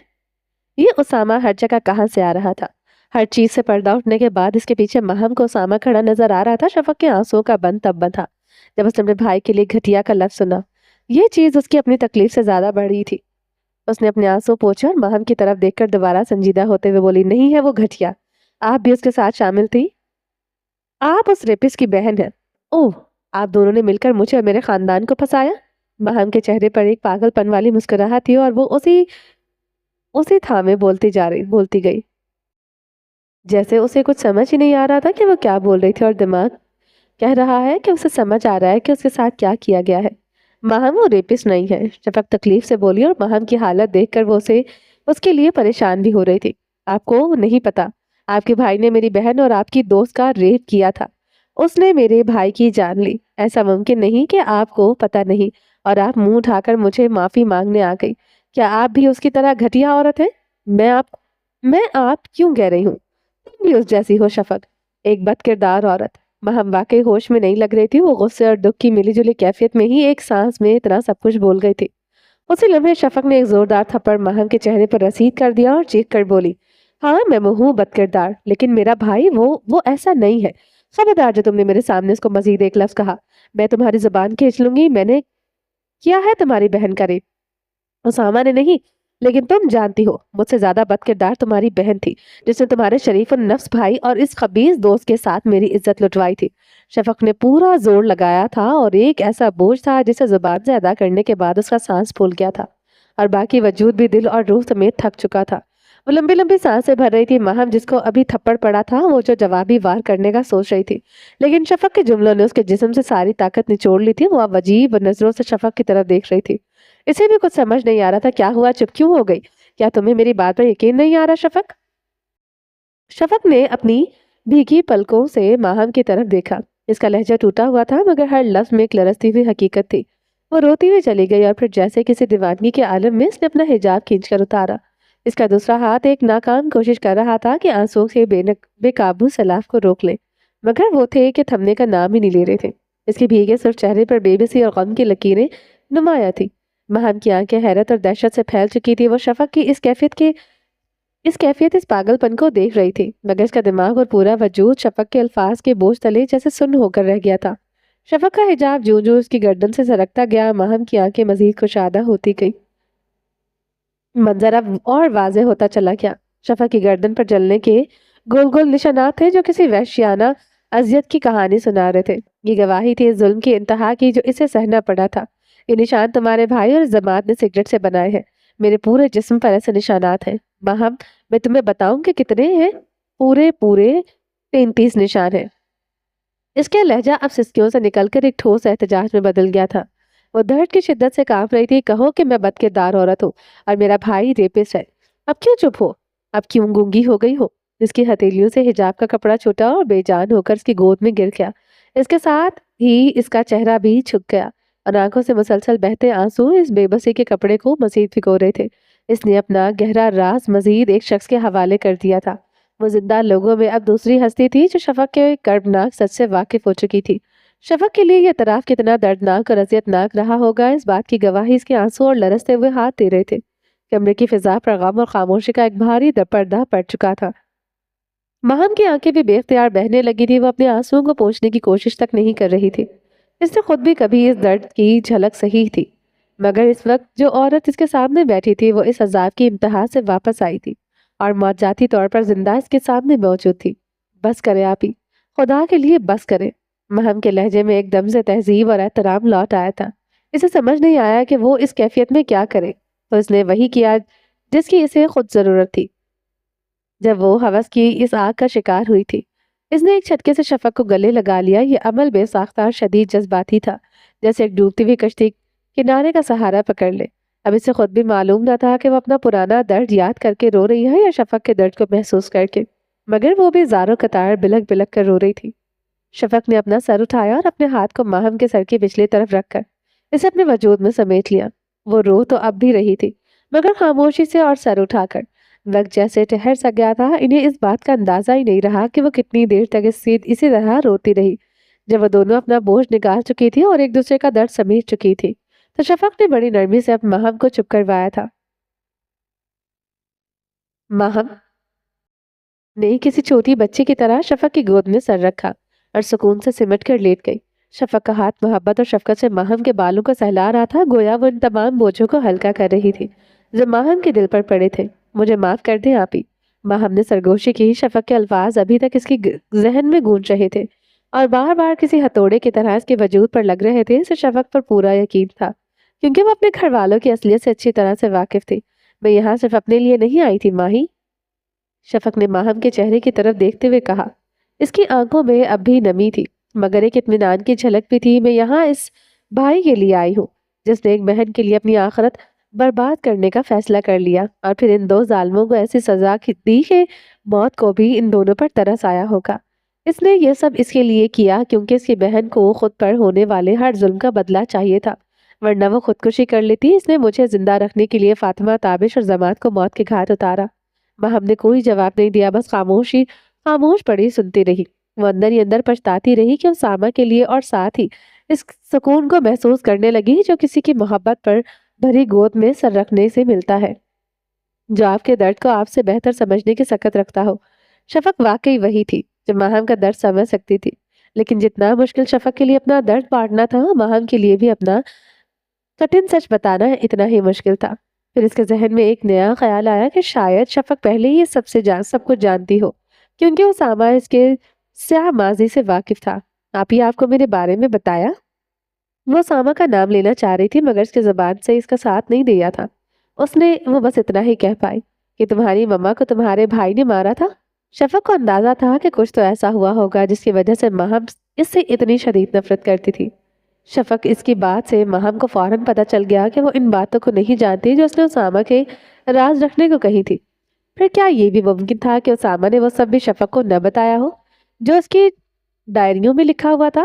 یہ اسامہ ہر جگہ کہاں سے آ رہا تھا؟ ہر چیز سے پردہ اٹھنے کے بعد اس کے پیچھے ماہم کو اسامہ کھڑا نظر آ رہا تھا۔ شفق کے آنسوں کا بند تب بند تھا جب اس نے اپنے بھائی کے لیے گھٹیا کا لفظ سنا۔ یہ چیز اس کی اپنی تکلیف سے زیادہ بڑھ رہی تھی۔ اس نے اپنے آنسوں پوچھے اور ماہم کی طرف دیکھ کر دوبارہ سنجیدہ ہوتے ہوئے بولی، نہیں ہے وہ گھٹیا، آپ بھی اس کے ساتھ شامل تھی، آپ اس ریپس کی بہن ہیں۔ اوہ، آپ دونوں نے مل کر مجھے اور میرے خاندان کو پھنسایا؟ ماہم کے چہرے پر ایک پاگل پن والی مسکراہٹ تھی اور وہ اسی تھامے بولتی گئی جیسے اسے کچھ سمجھ ہی نہیں آ رہا تھا کہ وہ کیا بول رہی تھی، اور دماغ کہہ رہا ہے کہ اسے سمجھ آ رہا ہے کہ اس کے ساتھ کیا کیا گیا ہے۔ ماہم وہ ریپس نہیں ہے، شفق تکلیف سے بولی، اور ماہم کی حالت دیکھ کر وہ اس کے لیے پریشان بھی ہو رہی تھی۔ آپ کو نہیں پتا، آپ کے بھائی نے میری بہن اور آپ کی دوست کا ریپ کیا تھا۔ اس نے میرے بھائی کی جان لی۔ ایسا ممکن نہیں کہ آپ کو پتا نہیں اور آپ منہ اٹھا کر مجھے معافی مانگنے آ گئی۔ کیا آپ بھی اس کی طرح گھٹیا عورت ہیں؟ میں آپ کیوں کہہ رہی ہوں؟ تم بھی اس جیسی ہو شفق، ایک بد کردار عورت۔ ماہم واقعی ہوش میں نہیں لگ رہی تھی۔ وہ غصے اور دکھ کی ملی جلی کیفیت میں ہی ایک سانس میں اتنا سب کچھ بول گئی تھی۔ اسی لمحے شفق نے ایک زوردار تھپڑ ماہم کے چہرے پر رسید کر دیا اور چیخ کر بولی، ہاں میں ہوں بد کردار، لیکن میرا بھائی وہ ایسا نہیں ہے۔ خبردار جو تم نے میرے سامنے اس کو مزید ایک لفظ کہا، میں تمہاری زبان کھینچ لوں گی۔ میں نے کیا ہے تمہاری بہن کا ریپ؟ اسامہ نے نہیں، لیکن تم جانتی ہو مجھ سے زیادہ بد کردار تمہاری بہن تھی، جس نے تمہارے شریف النفس بھائی اور اس خبیث دوست کے ساتھ میری عزت لٹوائی تھی۔ شفق نے پورا زور لگایا تھا اور ایک ایسا بوجھ تھا جسے زبان سے ادا کرنے کے بعد اس کا سانس پھول گیا تھا اور باقی وجود بھی دل اور روح سمیت تھک چکا تھا۔ وہ لمبی لمبی سانسیں بھر رہی تھی۔ ماہم جس کو ابھی تھپڑ پڑا تھا وہ جو جوابی وار کرنے کا سوچ رہی تھی، لیکن شفق کے جملوں نے اس کے جسم سے ساری طاقت نچوڑ لی تھی۔ وہ اب عجیب نظروں سے شفق کی طرف دیکھ رہی تھی۔ اسے بھی کچھ سمجھ نہیں آ رہا تھا کیا ہوا، چپ کیوں ہو گئی؟ کیا تمہیں میری بات پر یقین نہیں آ رہا شفق؟ شفق نے اپنی بھیگی پلکوں سے ماہم کی طرف دیکھا۔ اس کا لہجہ ٹوٹا ہوا تھا مگر ہر لفظ میں ایک لرزتی ہوئی حقیقت تھی۔ وہ روتی ہوئی چلی گئی اور پھر جیسے کسی دیوانگی کے عالم میں اس نے اپنا حجاب کھینچ کر اتارا۔ اس کا دوسرا ہاتھ ایک ناکام کوشش کر رہا تھا کہ آنسوؤں سے بے قابو سیلاب کو روک لے، مگر وہ تھے کہ تھمنے کا نام ہی نہیں لے رہے تھے۔ اس کے بھیگے سرخ چہرے پر بے بسی اور غم کی لکیریں نمایاں تھی۔ مہم کی آنکھیں حیرت اور دہشت سے پھیل چکی تھی۔ وہ شفق کی اس پاگل پن کو دیکھ رہی تھی، مگر اس کا دماغ اور پورا وجود شفق کے الفاظ کے بوجھ تلے جیسے سن ہو کر رہ گیا تھا۔ شفق کا حجاب جوں جوں اس کی گردن سے سرکتا گیا، مہم کی آنکھیں مزید کشادہ ہوتی گئی۔ منظر اب اور واضح ہوتا چلا گیا۔ شفق کی گردن پر جلنے کے گول گول نشانات تھے جو کسی وحشیانہ اذیت کی کہانی سنا رہے تھے۔ یہ گواہی تھی اس ظلم کی انتہا کی جو اسے سہنا پڑا تھا۔ یہ نشان تمہارے بھائی اور جماعت نے سگریٹ سے بنائے ہیں۔ میرے پورے جسم پر ایسے نشانات ہیں مہم، میں تمہیں بتاؤں کہ کتنے ہیں؟ پورے 33 نشان ہیں۔ اس کے لہجہ اب سسکیوں سے نکل کر ایک ٹھوس احتجاج میں بدل گیا تھا۔ وہ درد کی شدت سے کانپ رہی تھی۔ کہو کہ میں بد کردار عورت ہوں اور میرا بھائی ریپسٹ ہے، اب کیوں چپ ہو؟ اب کیوں گونگی ہو گئی ہو؟ اس کی ہتھیلیوں سے حجاب کا کپڑا چھوٹا اور بے جان ہو کر اس کی گود میں گر گیا۔ اس کے ساتھ ہی اس کا چہرہ بھی جھک گیا اور آنکھوں سے مسلسل بہتے آنسو اس بے بسی کے کپڑے کو مزید بھگو رہے تھے۔ اس نے اپنا گہرا راز مزید ایک شخص کے حوالے کر دیا تھا۔ وہ زندہ لوگوں میں اب دوسری ہستی تھی جو شفق کے کربناک سچ سے واقف ہو چکی تھی۔ شفق کے لیے یہ اعتراف کتنا دردناک اور اذیتناک رہا ہوگا، اس بات کی گواہی اس کے آنسو اور لرزتے ہوئے ہاتھ دے رہے تھے۔ کمرے کی فضا پر غم اور خاموشی کا ایک بھاری پردہ پڑ چکا تھا۔ مہم کی آنکھیں بھی بے اختیار بہنے لگی تھی۔ وہ اپنے آنسوؤں کو پوچھنے کی کوشش تک نہیں کر رہی تھی۔ اس نے خود بھی کبھی اس درد کی جھلک سہی تھی، مگر اس وقت جو عورت اس کے سامنے بیٹھی تھی وہ اس عذاب کی انتہا سے واپس آئی تھی اور موت ذاتی طور پر زندہ اس کے سامنے موجود تھی۔ بس کرے آپ ہی، خدا کے لیے بس کرے۔ مہم کے لہجے میں ایک دم سے تہذیب اور احترام لوٹ آیا تھا۔ اسے سمجھ نہیں آیا کہ وہ اس کیفیت میں کیا کرے، تو اس نے وہی کیا جس کی اسے خود ضرورت تھی جب وہ ہوس کی اس آگ کا شکار ہوئی تھی۔ اس نے ایک چھٹکے سے شفق کو گلے لگا لیا۔ یہ عمل بے ساختہ شدید جذباتی تھا، جیسے ایک ڈوبتی ہوئی کشتی کنارے کا سہارا پکڑ لے۔ اب اسے خود بھی معلوم نہ تھا کہ وہ اپنا پرانا درد یاد کر کے رو رہی ہے یا شفق کے درد کو محسوس کر کے، مگر وہ بھی زاروں قطار بلک بلک کر رو رہی تھی۔ شفق نے اپنا سر اٹھایا اور اپنے ہاتھ کو ماہم کے سر کی پچھلی طرف رکھ کر اسے اپنے وجود میں سمیٹ لیا۔ وہ رو تو اب بھی رہی تھی، مگر خاموشی سے اور سر اٹھا کر۔ وقت جیسے ٹھہر سا گیا تھا۔ انہیں اس بات کا اندازہ ہی نہیں رہا کہ وہ کتنی دیر تک اسی طرح روتی رہی۔ جب وہ دونوں اپنا بوجھ نکال چکی تھی اور ایک دوسرے کا درد سمیٹ چکی تھی تو شفق نے بڑی نرمی سے اپنے ماہم کو چپ کروایا تھا۔ ماہم نے کسی چھوٹی بچی کی طرح شفق کی گود میں سر رکھا اور سکون سے سمٹ کر لیٹ گئی۔ شفق کا ہاتھ محبت اور شفقت سے ماہم کے بالوں کو سہلا رہا تھا، گویا وہ ان تمام بوجھوں کو ہلکا کر رہی تھی جو ماہم کے دل پر پڑے تھے۔ مجھے معاف کر دیں آپ ہی، ماہم نے سرگوشی کی۔ شفق کے الفاظ ابھی تک اس کی ذہن میں گونج رہے تھے اور بار بار کسی ہتھوڑے کی طرح اس کے وجود پر لگ رہے تھے۔ اسے شفق پر پورا یقین تھا کیونکہ وہ اپنے گھر والوں کی اصلیت سے اچھی طرح سے واقف تھی۔ میں یہاں صرف اپنے لیے نہیں آئی تھی ماہی، شفق نے ماہم کے چہرے کی طرف دیکھتے ہوئے کہا۔ اس کی آنکھوں میں اب بھی نمی تھی مگر ایک اطمینان کی جھلک بھی تھی۔ میں یہاں اس بھائی کے لیے آئی ہوں جس نے ایک بہن کے لیے اپنی آخرت برباد کرنے کا فیصلہ کر لیا اور پھر ان دو ظالموں کو ایسی سزا دی کہ موت کو بھی ان دونوں پر ترس آیا ہوگا۔ اس نے یہ سب اس کے لیے کیا کیونکہ اس کی بہن کو خود پر ہونے والے ہر ظلم کا بدلہ چاہیے تھا، ورنہ وہ خودکشی کر لیتی۔ اس نے مجھے زندہ رکھنے کے لیے فاطمہ، تابش اور جماعت کو موت کے گھاٹ اتارا۔ ماہم نے کوئی جواب نہیں دیا، بس خاموش پڑی سنتی رہی۔ وہ اندر ہی اندر پچھتاتی رہی کہ اسامہ کے لیے، اور ساتھ ہی اس سکون کو محسوس کرنے لگی جو کسی کی محبت پر بھری گود میں سر رکھنے سے ملتا ہے، جو آپ کے درد کو آپ سے بہتر سمجھنے کی سکت رکھتا ہو۔ شفق واقعی وہی تھی جو ماہم کا درد سمجھ سکتی تھی، لیکن جتنا مشکل شفق کے لیے اپنا درد بانٹنا تھا، ماہم کے لیے بھی اپنا کٹھن سچ بتانا اتنا ہی مشکل تھا۔ پھر اس کے ذہن میں ایک نیا خیال آیا کہ شاید شفق پہلے ہی سب کچھ جانتی ہو کیونکہ اسامہ اس کے سیاہ ماضی سے واقف تھا۔ آپ کو میرے بارے میں بتایا؟ وہ اسامہ کا نام لینا چاہ رہی تھی مگر اس کی زبان سے اس کا ساتھ نہیں دیا تھا۔ وہ بس اتنا ہی کہہ پائی کہ تمہاری مما کو تمہارے بھائی نے مارا تھا۔ شفق کو اندازہ تھا کہ کچھ تو ایسا ہوا ہوگا جس کی وجہ سے مہم اس سے اتنی شدید نفرت کرتی تھی۔ شفق اس کی بات سے مہم کو فوراً پتہ چل گیا کہ وہ ان باتوں کو نہیں جانتی جو اس نے اسامہ کے راز رکھنے کو کہی تھی۔ پھر کیا یہ بھی ممکن تھا کہ اسامہ نے وہ سب بھی شفق کو نہ بتایا ہو جو اس کی ڈائریوں میں لکھا ہوا تھا؟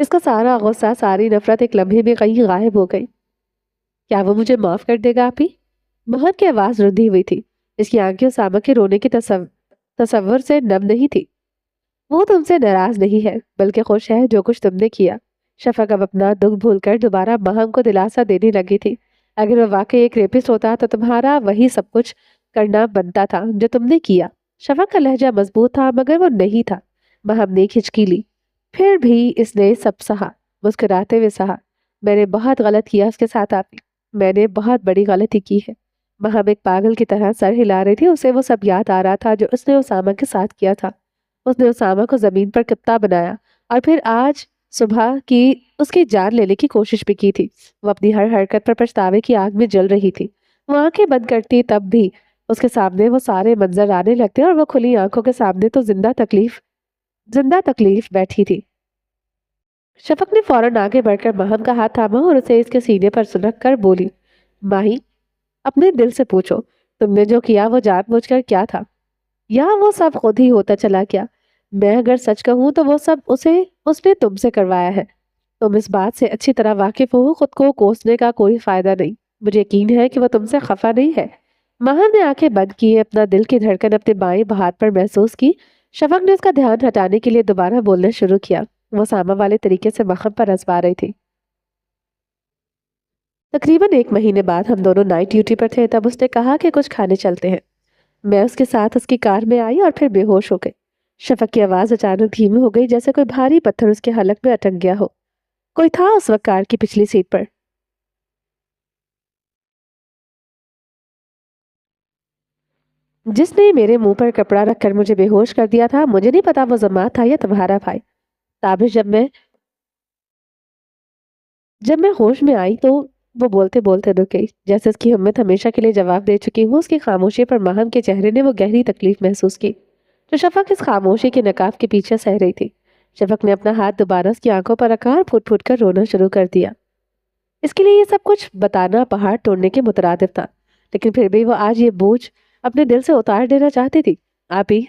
اس کا سارا غصہ، ساری نفرت ایک لمحے میں کہیں غائب ہو گئی۔ کیا وہ مجھے معاف کر دے گا آپ ہی؟ محمد کی آواز رندی ہوئی تھی۔ اس کی آنکھیں اسامہ کے رونے کی تصور سے نم نہیں تھی۔ وہ تم سے ناراض نہیں ہے بلکہ خوش ہے جو کچھ تم نے کیا۔ شفق اب اپنا دکھ بھول کر دوبارہ مہم کو دلاسا دینے لگی تھی۔ اگر وہ واقعی ایک ریپسٹ ہوتا تو تمہارا وہی سب کچھ کرنا بنتا تھا جو تم نے کیا۔ شفق کا لہجہ مضبوط تھا مگر وہ نہیں تھا۔ مہم نے کھچکی لی۔ پھر بھی اس نے سب سہا، مسکراتے ہوئے سہا۔ میں نے بہت غلط کیا اس کے ساتھ آپ نے۔ میں نے بہت بڑی غلطی کی ہے۔ مہم ایک پاگل کی طرح سر ہلا رہی تھی۔ اسے وہ سب یاد آ رہا تھا جو اس نے اسامہ کے ساتھ کیا تھا۔ اس نے اسامہ کو زمین پر کتا بنایا اور پھر آج صبح کی اس کی جان لینے کی کوشش بھی کی تھی۔ وہ اپنی ہر حرکت پر پچھتاوے کی آگ میں جل رہی تھی۔ وہ آنکھیں بند کرتی تب بھی اس کے سامنے وہ سارے منظر آنے لگتے اور وہ کھلی آنکھوں کے سامنے تو زندہ تکلیف بیٹھی تھی۔ شفق نے فوراً آگے بڑھ کر مہم کا ہاتھ تھاما اور اسے اس کے سینے پر سنک کر بولی، ماہی، اپنے دل سے پوچھو تم نے جو کیا وہ جان بوجھ کر کیا تھا یا وہ سب خود ہی ہوتا چلا گیا؟ میں اگر سچ کہوں تو وہ سب اس نے تم سے کروایا ہے۔ تم اس بات سے اچھی طرح واقف ہو، خود کو کوسنے کا کوئی فائدہ نہیں۔ مجھے یقین ہے کہ وہ تم سے خفا نہیں ہے۔ مہم نے آنکھیں بند کی، اپنا دل کی دھڑکن اپنے بائیں ہاتھ پر محسوس کی۔ شفق نے اس کا دھیان ہٹانے کے لیے دوبارہ بولنا شروع کیا۔ وہ سامہ والے طریقے سے مہم پر آزما رہی تھی۔ تقریباً 1 مہینے بعد ہم دونوں نائٹ ڈیوٹی پر تھے، تب اس نے کہا کہ کچھ کھانے چلتے ہیں۔ میں اس کے ساتھ اس کی کار میں آئی اور پھر بے ہوش ہو گئی۔ شفق کی آواز اچانک دھیمی ہو گئی، جیسے کوئی بھاری پتھر اس کے حلق میں اٹک گیا ہو۔ کوئی تھا اس وقت کار کی پچھلی سیٹ پر؟ جس نے میرے منہ پر کپڑا رکھ کر مجھے بے ہوش کر دیا تھا؟ مجھے نہیں پتا وہ جماعت تھا یا تمہارا بھائی۔ تابش، جب میں ہوش میں آئی تو وہ بولتے بولتے رک گئی، جیسے اس کی ہمت ہمیشہ کے لیے جواب دے چکی ہوں۔ اس کی خاموشی پر مہم کے چہرے نے وہ گہری تکلیف محسوس کی جو شفق اس خاموشی کے نقاب کے پیچھے سہ رہی تھی۔ شفق نے اپنا ہاتھ دوبارہ اس کی آنکھوں پر رکھا اور پھوٹ پھوٹ کر رونا شروع کر دیا۔ اس کے لیے یہ سب کچھ بتانا پہاڑ توڑنے کے مترادف تھا، لیکن پھر بھی وہ آج یہ بوجھ اپنے دل سے اتار دینا چاہتی تھی۔ آپ ہی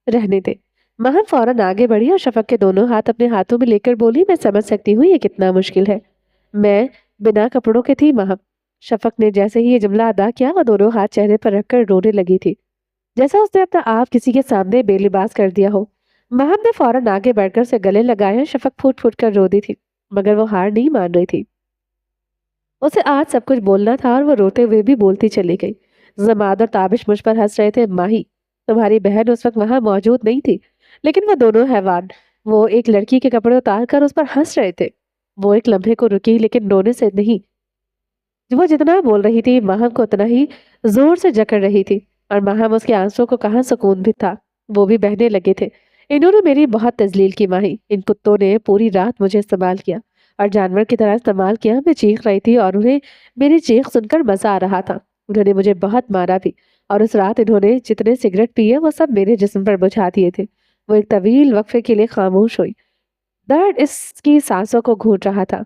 رہنے دے۔ مہم فوراً آگے بڑھی اور شفق کے دونوں ہاتھ اپنے ہاتھوں میں لے کر بولی، میں سمجھ سکتی ہوں یہ کتنا مشکل ہے۔ میں بنا کپڑوں کے تھی مہم۔ شفق نے جیسے ہی یہ جملہ ادا کیا وہ دونوں ہاتھ چہرے پر رکھ کر رونے لگی تھی، جیسا اس نے اپنا آپ کسی کے سامنے بے لباس کر دیا ہو۔ مہم نے فوراً آگے بڑھ کر اسے گلے لگایا۔ شفق پھوٹ پھوٹ کر رو دی تھی مگر وہ ہار نہیں مان رہی تھی۔ اسے آج سب کچھ بولنا تھا اور وہ روتے ہوئے بھی بولتی چلی گئی۔ زماد اور تابش مجھ پر ہنس رہے تھے۔ ماہی، تمہاری بہن اس وقت وہاں موجود نہیں تھی، لیکن وہ دونوں حیوان، وہ ایک لڑکی کے کپڑے اتار کر اس پر ہنس رہے تھے۔ وہ ایک لمحے کو رکی لیکن رونے سے نہیں۔ وہ جتنا بول رہی تھی مہم کو اتنا ہی زور سے جکڑ رہی تھی، اور مہم اس کے آنسوں کو کہاں سکون بھی تھا، وہ بھی بہنے لگے تھے۔ انہوں نے میری بہت تذلیل کی ماہی۔ ان کتوں نے پوری رات مجھے استعمال کیا اور جانور کی طرح استعمال کیا۔ میں چیخ رہی تھی اور انہیں میری چیخ سن کر مزہ آ رہا تھا۔ انہوں نے مجھے بہت مارا بھی، اور اس رات انہوں نے جتنے سگریٹ پیے وہ سب میرے جسم پر بجھا دیے تھے۔ وہ ایک طویل وقفے کے لیے خاموش ہوئی۔ درد اس کی سانسوں کو گھونٹ رہا تھا۔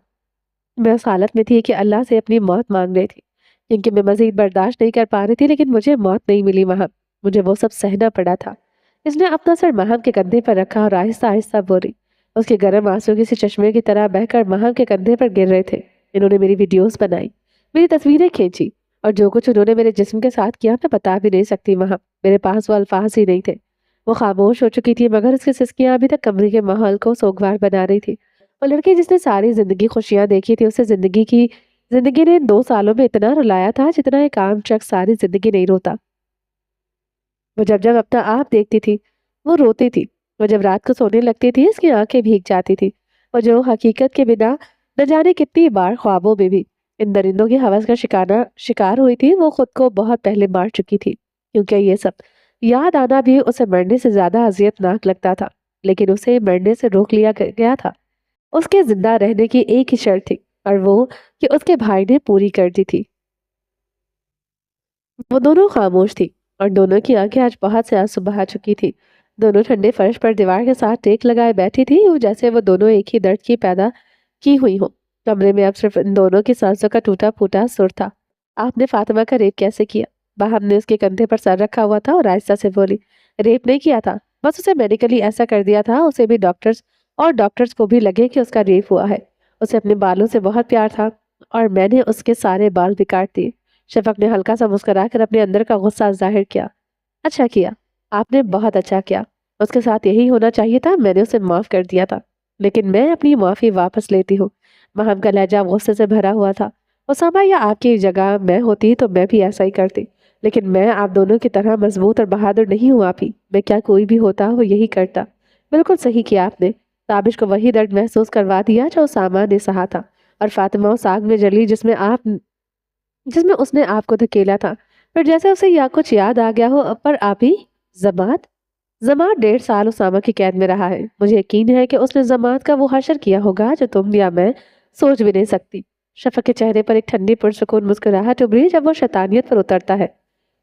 میں اس حالت میں تھی کہ اللہ سے اپنی موت مانگ رہی تھی، کیونکہ میں مزید برداشت نہیں کر پا رہی تھی، لیکن مجھے موت نہیں ملی وہاں۔ مجھے وہ سب سہنا پڑا تھا۔ اس نے اپنا سر مہم کے کندھے پر رکھا اور آہستہ آہستہ بولی۔ اس کے گرم آنسو کسی چشمے کی طرح بہہ کر مہم کے کندھے پر گر رہے تھے۔ انہوں نے میری ویڈیوز بنائی، میری تصویریں کھینچی، اور جو کچھ انہوں نے میرے جسم کے ساتھ کیا میں بتا بھی نہیں سکتی وہاں۔ میرے پاس وہ الفاظ ہی نہیں تھے۔ وہ خاموش ہو چکی تھی مگر اس کی سسکیاں ابھی تک کمرے کے ماحول کو سوگوار بنا رہی تھی۔ وہ لڑکی جس نے ساری زندگی خوشیاں دیکھی تھی، اسے زندگی نے 2 سالوں میں اتنا رلایا تھا جتنا ایک عام شخص ساری زندگی نہیں روتا۔ وہ جب اپنا آپ دیکھتی تھی وہ روتی تھی۔ وہ جب رات کو سونے لگتی تھی اس کی آنکھیں بھیگ جاتی تھی۔ وہ جو حقیقت کے بنا نہ جانے کتنی بار خوابوں میں بھی ان درندوں کی ہوس کا شکار ہوئی تھی، وہ خود کو بہت پہلے مار چکی تھی، کیونکہ یہ سب یاد آنا بھی اسے مرنے سے زیادہ اذیت ناک لگتا تھا۔ لیکن اسے مرنے سے روک لیا گیا تھا۔ اس کے زندہ رہنے کی ایک ہی شرط تھی، اور وہ کہ اس کے بھائی نے پوری کر دی تھی۔ وہ دونوں خاموش تھی اور دونوں کی آنکھیں آج بہت سے آنسو بہا چکی تھی۔ دونوں ٹھنڈے فرش پر دیوار کے ساتھ ٹیک لگائے بیٹھی تھی، جیسے وہ دونوں ایک ہی درد کی پیدا کی ہوئی ہوں۔ کمرے میں اب صرف ان دونوں کی سانسوں کا ٹوٹا پھوٹا سر تھا۔ آپ نے فاطمہ کا ریپ کیسے کیا؟ باہم نے اس کے کندھے پر سر رکھا ہوا تھا اور آہستہ سے بولی، ریپ نہیں کیا تھا، بس اسے میڈیکلی ایسا کر دیا تھا۔ اسے بھی ڈاکٹرز اور ڈاکٹرز کو بھی لگے کہ اس کا ریپ ہوا ہے۔ اسے اپنے بالوں سے بہت پیار تھا اور میں نے اس کے سارے بال بھی کاٹ دیے۔ شفق نے ہلکا سا مسکرا کر اپنے اندر کا غصہ ظاہر کیا۔ اچھا کیا، آپ نے بہت اچھا کیا۔ اس کے ساتھ یہی ہونا چاہیے تھا، میں نے اسے معاف کر دیا تھا، لیکن میں اپنی معافی واپس لیتی ہوں۔ مہم کا لہجہ غصے سے بھرا ہوا تھا۔ اسامہ یا آپ کی جگہ میں ہوتی تو میں بھی ایسا ہی کرتی، لیکن میں آپ دونوں کی طرح مضبوط اور بہادر نہیں ہوں آپ ہی۔ میں کیا کوئی بھی ہوتا وہ یہی کرتا۔ بالکل صحیح کیا آپ نے۔ تابش کو وہی درد محسوس کروا دیا جو اسامہ نے سہا تھا، اور فاطمہ اس آگ میں جلی جس میں اس نے آپ کو دھکیلا تھا۔ پھر جیسے اسے یا کچھ یاد آ گیا ہو، پر آپ ہی زماد 1.5 سال اسامہ کی قید میں رہا ہے۔ مجھے یقین ہے کہ اس نے زماد کا وہ حشر کیا ہوگا جو تم یا میں سوچ بھی نہیں سکتی۔ شفق کے چہرے پر ایک ٹھنڈی پرسکون مسکراہٹ ابھری۔ جب وہ شیطانیت پر اترتا ہے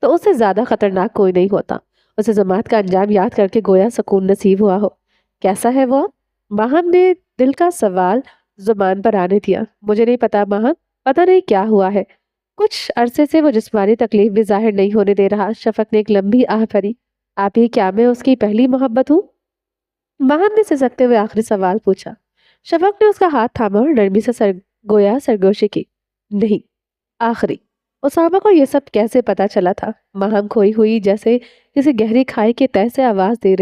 تو اس سے زیادہ خطرناک کوئی نہیں ہوتا۔ اسے زماد کا انجام یاد کر کے گویا سکون نصیب ہوا ہو۔ کیسا ہے وہ؟ ماہم نے دل کا سوال زبان پر آنے دیا۔ مجھے نہیں پتا ماہم، پتہ نہیں کیا ہوا ہے۔ کچھ عرصے سے وہ جسمانی تکلیف بھی ظاہر نہیں ہونے دے رہا۔ شفق نے ایک لمبی آہ بھری۔ آپ ہی کیا میں اس کی پہلی محبت ہوں؟ ماہم نے سسکتے ہوئے آخری سوال پوچھا۔ شفق نے اس کا ہاتھ تھاما اور نرمی سے گویا سرگوشی کی۔ نہیں، آخری۔ اسامہ کو یہ سب کیسے پتا چلا تھا؟ ماہم کھوئی ہوئی جیسے کسی گہری کھائی کے تہہ سے آواز دے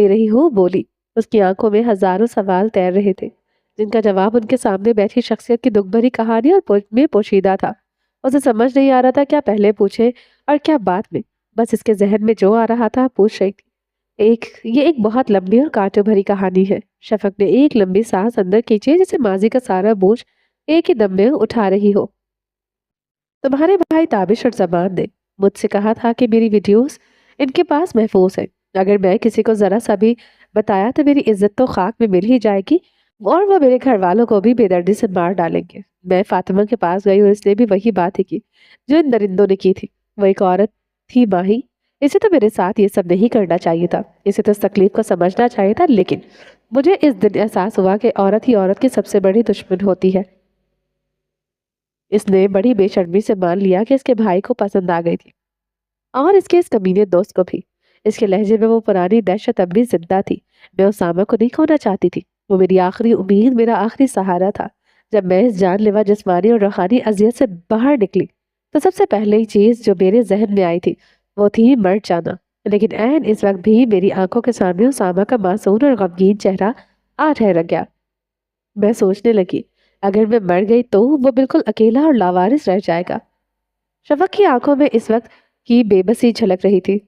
رہی ہو بولی۔ اس کی آنکھوں میں ہزاروں سوال تیر رہے تھے، جن کا جواب ان کے سامنے بیٹھی شخصیت کی دکھ بھری کہانی میں پوشیدہ تھا۔ اسے سمجھ نہیں آ رہا تھا کیا پہلے پوچھے اور کیا بعد میں۔ بس اس کے ذہن میں جو آ رہا تھا پوچھ رہی تھی۔ یہ ایک بہت لمبی اور کانٹوں بھری کہانی ہے۔ شفق نے ایک لمبی سانس اندر کھینچی جیسے ماضی کا سارا بوجھ ایک ہی دم میں اٹھا رہی ہو۔ تمہارے بھائی تابش اور زمان نے مجھ سے کہا تھا کہ میری ویڈیوز ان کے پاس محفوظ ہیں۔ اگر میں کسی کو ذرا سا بھی بتایا تو میری عزت تو خاک میں مل ہی جائے گی، اور وہ میرے گھر والوں کو بھی بے دردی سے مار ڈالیں گے۔ میں فاطمہ کے پاس گئی اور اس نے بھی وہی بات ہی کی جو ان درندوں نے کی تھی۔ وہ ایک عورت تھی ماہی، اسے تو میرے ساتھ یہ سب نہیں کرنا چاہیے تھا، اسے تو اس تکلیف کو سمجھنا چاہیے تھا، لیکن مجھے اس دن احساس ہوا کہ عورت ہی عورت کی سب سے بڑی دشمن ہوتی ہے۔ اس نے بڑی بے شرمی سے مان لیا کہ اس کے بھائی کو پسند آ گئی تھی، اور اس کے اس کمینے دوست کو بھی۔ اس کے لہجے میں وہ پرانی دہشت اب بھی زندہ تھی۔ میں اسامہ کو نہیں کھونا چاہتی تھی۔ وہ میری آخری امید، میرا آخری سہارا تھا۔ جب میں اس جان لیوا جسمانی اور روحانی اذیت سے باہر نکلی تو سب سے پہلی چیز جو میرے ذہن میں آئی تھی وہ تھی مر جانا۔ لیکن عین اس وقت بھی میری آنکھوں کے سامنے اسامہ کا معصوم اور غمگین چہرہ آ ٹھہر گیا۔ میں سوچنے لگی، اگر میں مر گئی تو وہ بالکل اکیلا اور لاوارث رہ جائے گا۔ شفق کی آنکھوں میں اس وقت کی بے بسی جھلک رہی تھی۔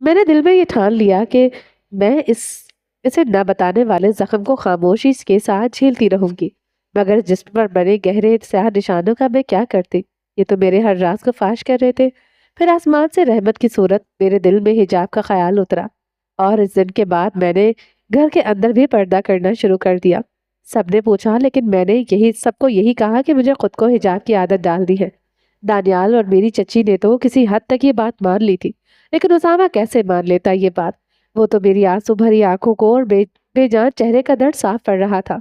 میں نے دل میں یہ ٹھان لیا کہ میں اسے نہ بتانے والے زخم کو خاموشی کے ساتھ جھیلتی رہوں گی، مگر جسم پر بنے گہرے سیاہ نشانوں کا میں کیا کرتی؟ یہ تو میرے ہر راز کو فاش کر رہے تھے۔ پھر آسمان سے رحمت کی صورت میرے دل میں حجاب کا خیال اترا، اور اس دن کے بعد میں نے گھر کے اندر بھی پردہ کرنا شروع کر دیا۔ سب نے پوچھا، لیکن میں نے سب کو یہی کہا کہ مجھے خود کو حجاب کی عادت ڈال دی ہے۔ دانیال اور میری چچی نے تو کسی حد تک یہ بات مان لی تھی، لیکن اسامہ کیسے مان لیتا یہ بات؟ وہ تو میری آنسو بھری آنکھوں کو اور بے جان چہرے کا درد صاف پڑ رہا تھا،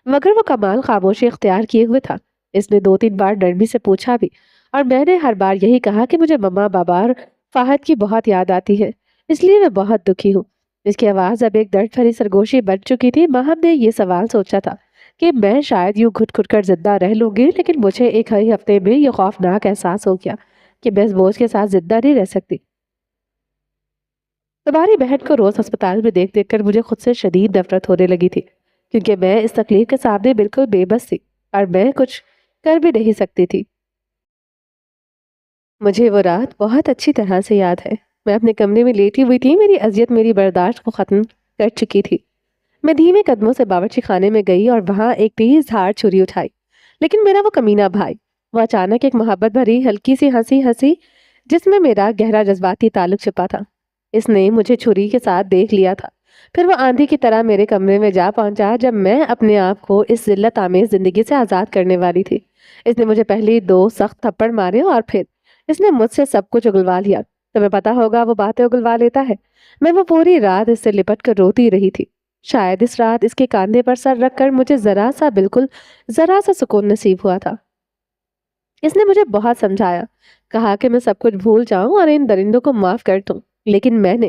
مگر وہ کمال خاموشی اختیار کیے ہوئے تھا۔ اس نے 2-3 بار نرمی سے پوچھا بھی، اور میں نے ہر بار یہی کہا کہ مجھے مما بابا اور فاہد کی بہت یاد آتی ہے، اس لیے میں بہت دکھی ہوں۔ اس کی آواز اب ایک درد بھری سرگوشی بن چکی تھی۔ ماہم نے یہ سوال سوچا تھا کہ میں شاید یوں گھٹ گھٹ کر زندہ رہ لوں گی، لیکن مجھے ایک ہی ہفتے میں یہ خوفناک احساس ہو گیا کہ میں اس بوجھ کے ساتھ زندہ نہیں رہ سکتی۔ تمہاری بہن کو روز ہسپتال میں دیکھ دیکھ کر مجھے خود سے شدید نفرت ہونے لگی تھی، کیونکہ میں اس تکلیف کے سامنے بالکل بے بس تھی اور میں کچھ کر بھی نہیں سکتی تھی۔ مجھے وہ رات بہت اچھی طرح سے یاد ہے۔ میں اپنے کمرے میں لیٹی ہوئی تھی، میری اذیت میری برداشت کو ختم کر چکی تھی۔ میں دھیمے قدموں سے باورچی خانے میں گئی اور وہاں ایک تیز دھار چھری اٹھائی، لیکن میرا وہ کمینہ بھائی، وہ اچانک ایک محبت بھری ہلکی سی ہنسی جس میں میرا گہرا جذباتی تعلق چھپا تھا۔ اس نے مجھے چھری کے ساتھ دیکھ لیا تھا، پھر وہ آندھی کی طرح میرے کمرے میں جا پہنچا جب میں اپنے آپ کو اس ذلت آمیز زندگی سے آزاد کرنے والی تھی۔ اس نے مجھے پہلی 2 سخت تھپڑ مارے اور پھر اس نے مجھ سے سب کچھ اگلوا لیا۔ تمہیں پتا ہوگا وہ باتیں اگلوا لیتا ہے۔ میں وہ پوری رات اس سے لپٹ کر روتی رہی تھی۔ شاید اس رات اس کے کاندھے پر سر رکھ کر مجھے ذرا سا سکون نصیب ہوا تھا۔ اس نے مجھے بہت سمجھایا، کہا کہ میں سب کچھ بھول جاؤں اور ان درندوں کو معاف کر دوں، لیکن میں نے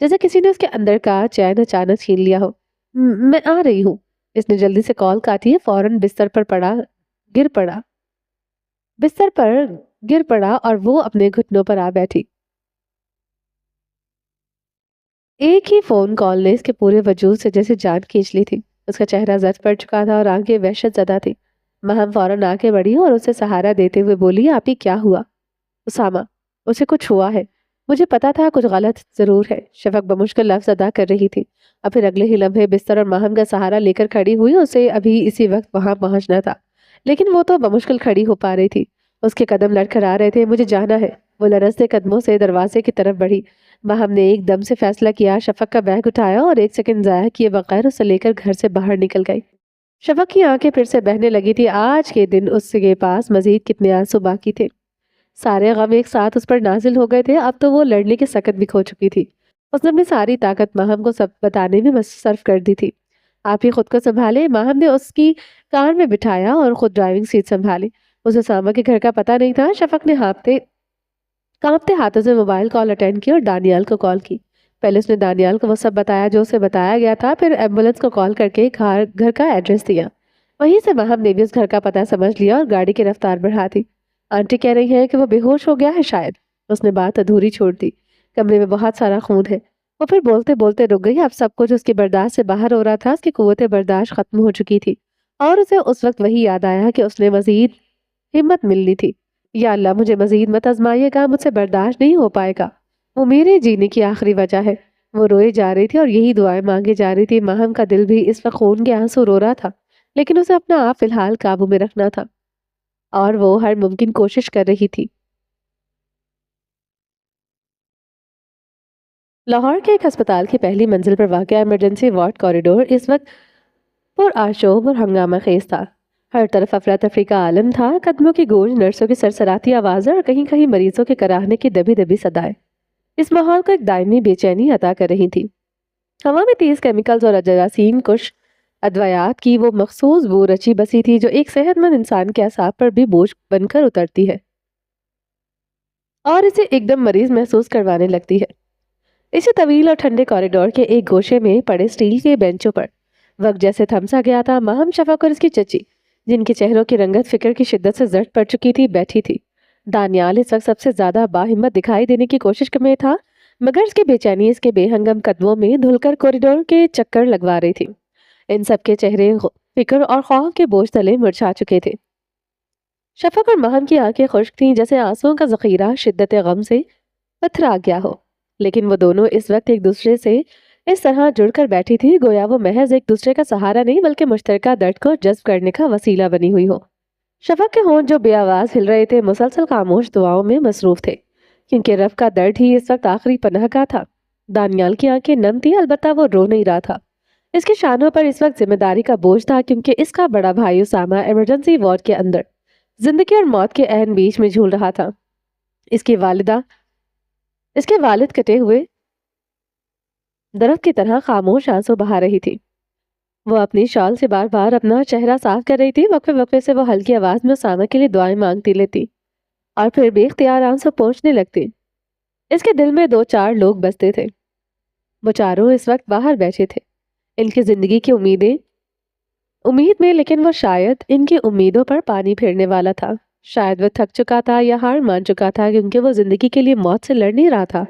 جیسے کسی نے اس کے اندر کا چین اچانک چھین لیا ہو۔ میں آ رہی ہوں۔ اس نے جلدی سے کال کاٹی ہے، فوراً گر پڑا بستر پر گر پڑا اور وہ اپنے گھٹنوں پر آ بیٹھی۔ ایک ہی فون کال نے اس کے پورے وجود سے جیسے جان کھینچ لی تھی۔ اس کا چہرہ زرد پڑ چکا تھا اور آنکھیں وحشت زدہ تھی۔ مہم فوراً آگے بڑھی اور اسے سہارا دیتے ہوئے بولی، آپ ہی کیا ہوا؟ اسامہ، اسے کچھ ہوا ہے۔ مجھے پتا تھا کچھ غلط ضرور ہے، شفق بمشکل لفظ ادا کر رہی تھی۔ اور پھر اگلے ہی لمحے بستر اور مہم کا سہارا لے کر کھڑی ہوئی۔ اسے ابھی اسی وقت وہاں پہنچنا تھا، لیکن وہ تو بمشکل کھڑی ہو پا رہی تھی۔ اس کے قدم لڑکھڑا رہے تھے۔ مجھے جانا ہے۔ وہ لرزتے قدموں سے دروازے کی طرف بڑھی۔ مہم نے ایک دم سے فیصلہ کیا، شفق کا بیگ اٹھایا اور ایک سیکنڈ ضائع کیے بغیر اسے لے کر گھر سے باہر نکل گئی۔ شفق کی آنکھیں پھر سے بہنے لگی تھی۔ آج کے دن اس کے پاس مزید کتنے آنسو باقی تھے۔ سارے غم ایک ساتھ اس پر نازل ہو گئے تھے۔ اب تو وہ لڑنے کی سکت بھی کھو چکی تھی۔ اس نے اپنی ساری طاقت مہم کو سب بتانے میں صرف کر دی تھی۔ آپ ہی خود کو سنبھالے۔ مہم نے اس کی کار میں بٹھایا اور خود ڈرائیونگ سیٹ سنبھالی۔ اسے اسامہ کے گھر کا پتہ نہیں تھا۔ شفق نے کانپتے ہاتھوں سے موبائل کال اٹینڈ کی اور دانیال کو کال کی۔ پہلے اس نے دانیال کو وہ سب بتایا جو اسے بتایا گیا تھا، پھر ایمبولینس کو کال کر کے گھر کا ایڈریس دیا۔ وہیں سے مہم نے بھی اس گھر کا پتہ سمجھ لیا اور گاڑی کی رفتار بڑھا دی۔ آنٹی کہہ رہی ہے کہ وہ بے ہوش ہو گیا ہے شاید۔ اس نے بات ادھوری چھوڑ دی۔ کمرے میں بہت سارا خون ہے۔ وہ پھر بولتے بولتے رک گئی۔ اب سب کچھ اس کی برداشت سے باہر ہو رہا تھا۔ اس کی قوت برداشت ختم ہو چکی تھی اور اسے اس وقت وہی یاد آیا کہ اس نے مزید ہمت ملنی تھی۔ یا اللہ، مجھے مزید مت آزمائیے گا، مجھ سے برداشت نہیں ہو پائے گا۔ وہ میرے جینے کی آخری وجہ ہے۔ وہ روئے جا رہی تھی اور یہی دعائیں مانگے جا رہی تھی۔ مہم کا دل بھی اس وقت خون کے آنسو رو رہا تھا، لیکن اسے اپنا آپ فی الحال قابو میں رکھنا تھا اور وہ ہر ممکن کوشش کر رہی تھی۔ لاہور کے ایک ہسپتال کی پہلی منزل پر واقع ایمرجنسی وارڈ کوریڈور اس وقت پرآشوب اور ہنگامہ خیز تھا۔ ہر طرف افراتفری کا عالم تھا۔ قدموں کی گونج، نرسوں کی سرسراتی آوازیں اور کہیں کہیں مریضوں کے کراہنے کی دبی دبی صدائیں اس ماحول کو ایک دائمی بے چینی عطا کر رہی تھی۔ ہوا میں تیز کیمیکلز اور جراثیم کش ادویات کی وہ مخصوص بو رچی بسی تھی جو ایک صحت مند انسان کے اعصاب پر بھی بوجھ بن کر اترتی ہے اور اسے ایک دم مریض محسوس کروانے لگتی ہے۔ اسی طویل اور ٹھنڈے کوریڈور کے ایک گوشے میں پڑے اسٹیل کے بینچوں پر وقت جیسے تھمسا گیا تھا۔ مہم، شفق اور اس کی چچی، جن کے چہروں کی رنگت فکر کی شدت سے زرد پڑ چکی تھی، بیٹھی تھی۔ دانیال اس وقت سب سے زیادہ باہمت دکھائی دینے کی کوشش میں تھا، مگر اس کی بے چینی اس کے بے ہنگم قدموں میں دھل کر کوریڈور کے چکر لگوا رہی تھی۔ ان سب کے چہرے فکر اور خوف کے بوجھ تلے مرچھا چکے تھے۔ شفق اور مہم کی آنکھیں خشک تھیں، جیسے آنسوؤں کا ذخیرہ شدت غم سے پتھرا گیا ہو، لیکن وہ دونوں اس وقت ایک دوسرے سے اس طرح جڑ کر بیٹھی تھی گویا وہ محض ایک دوسرے کا سہارا نہیں بلکہ مشترکہ درد کو جذب کرنے کا وسیلہ بنی ہوئی ہو۔ شفق کے ہونٹ جو بے آواز ہل رہے تھے مسلسل خاموش دعاؤں میں مصروف تھے، کیونکہ رب کا درد ہی اس وقت آخری پناہ کا تھا۔ دانیال کی آنکھیں نم تھی، البتہ وہ رو نہیں رہا تھا۔ اس کے شانوں پر اس وقت ذمہ داری کا بوجھ تھا، کیونکہ اس کا بڑا بھائی اسامہ ایمرجنسی وارڈ کے اندر زندگی اور موت کے عین بیچ میں جھول رہا تھا۔ اس کے والد کٹے ہوئے درخت کی طرح خاموش آنسو بہا رہی تھی۔ وہ اپنی شال سے بار بار اپنا چہرہ صاف کر رہی تھی۔ وقفے وقفے سے وہ ہلکی آواز میں اسامہ کے لیے دعائیں مانگتی لیتی اور پھر بے اختیار آنسو پہنچنے لگتے۔ اس کے دل میں دو چار لوگ بستے تھے۔ وہ چاروں اس وقت باہر بیٹھے تھے، ان کی زندگی کی امید میں، لیکن وہ شاید ان کی امیدوں پر پانی پھیرنے والا تھا۔ شاید وہ تھک چکا تھا یا ہار مان چکا تھا، کیونکہ وہ زندگی کے لیے موت سے لڑ نہیں رہا تھا۔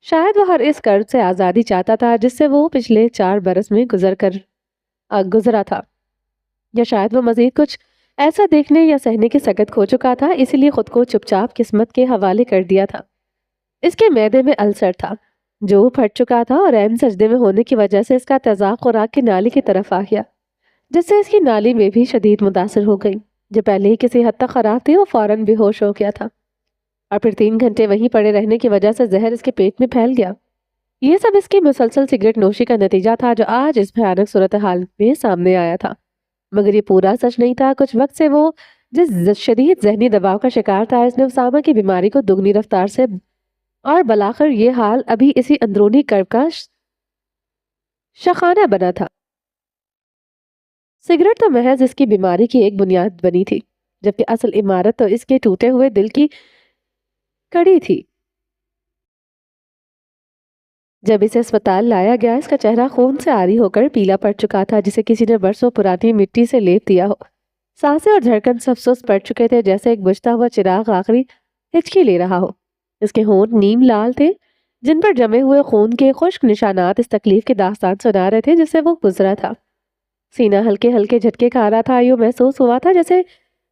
شاید وہ ہر اس قرض سے آزادی چاہتا تھا جس سے وہ پچھلے 4 برس میں گزرا تھا، یا شاید وہ مزید کچھ ایسا دیکھنے یا سہنے کی سکت کھو چکا تھا، اسی لیے خود کو چپ چاپ قسمت کے حوالے کر دیا تھا۔ اس کے معدے میں السر تھا جو پھٹ چکا تھا اور عین سجدے میں ہونے کی وجہ سے اس کا تیزاب خوراک کی نالی کی طرف آ گیا، جس سے اس کی نالی میں بھی شدید متاثر ہو گئی۔ جو پہلے ہی کسی حد تک خراب تھی، وہ فوراً بے ہوش ہو گیا تھا اور پھر 3 گھنٹے وہیں پڑے رہنے کی وجہ سے زہر اس کے پیٹ میں پھیل گیا۔ یہ سب اس کی مسلسل سگریٹ نوشی کا نتیجہ تھا جو آج اس بھیانک صورتحال میں سامنے آیا تھا، مگر یہ پورا سچ نہیں تھا۔ کچھ وقت سے وہ جس شدید ذہنی دباؤ کا شکار تھا، اس نے اسامہ کی بیماری کو دگنی رفتار سے اور بلاخر یہ حال ابھی اسی اندرونی کرب کا شخانہ بنا تھا۔ سگریٹ تو محض اس کی بیماری کی ایک بنیاد بنی تھی، جبکہ اصل عمارت تو اس کے ٹوٹے ہوئے دل کی کڑی تھی۔ جب اسے اسپتال لایا گیا اس کا چہرہ خون سے آری ہو کر پیلا پڑ چکا تھا، جسے کسی نے برسوں پرانی مٹی سے لیپ دیا ہو۔ سانسیں اور دھڑکن سب سست پڑ چکے تھے، جیسے ایک بجھتا ہوا چراغ آخری ہچکی لے رہا ہو۔ اس کے ہونٹ نیم لال تھے، جن پر جمے ہوئے خون کے خشک نشانات اس تکلیف کی داستان سنا رہے تھے جس سے وہ گزرا تھا۔ سینہ ہلکے ہلکے جھٹکے کھا رہا تھا، یوں محسوس ہوا تھا جیسے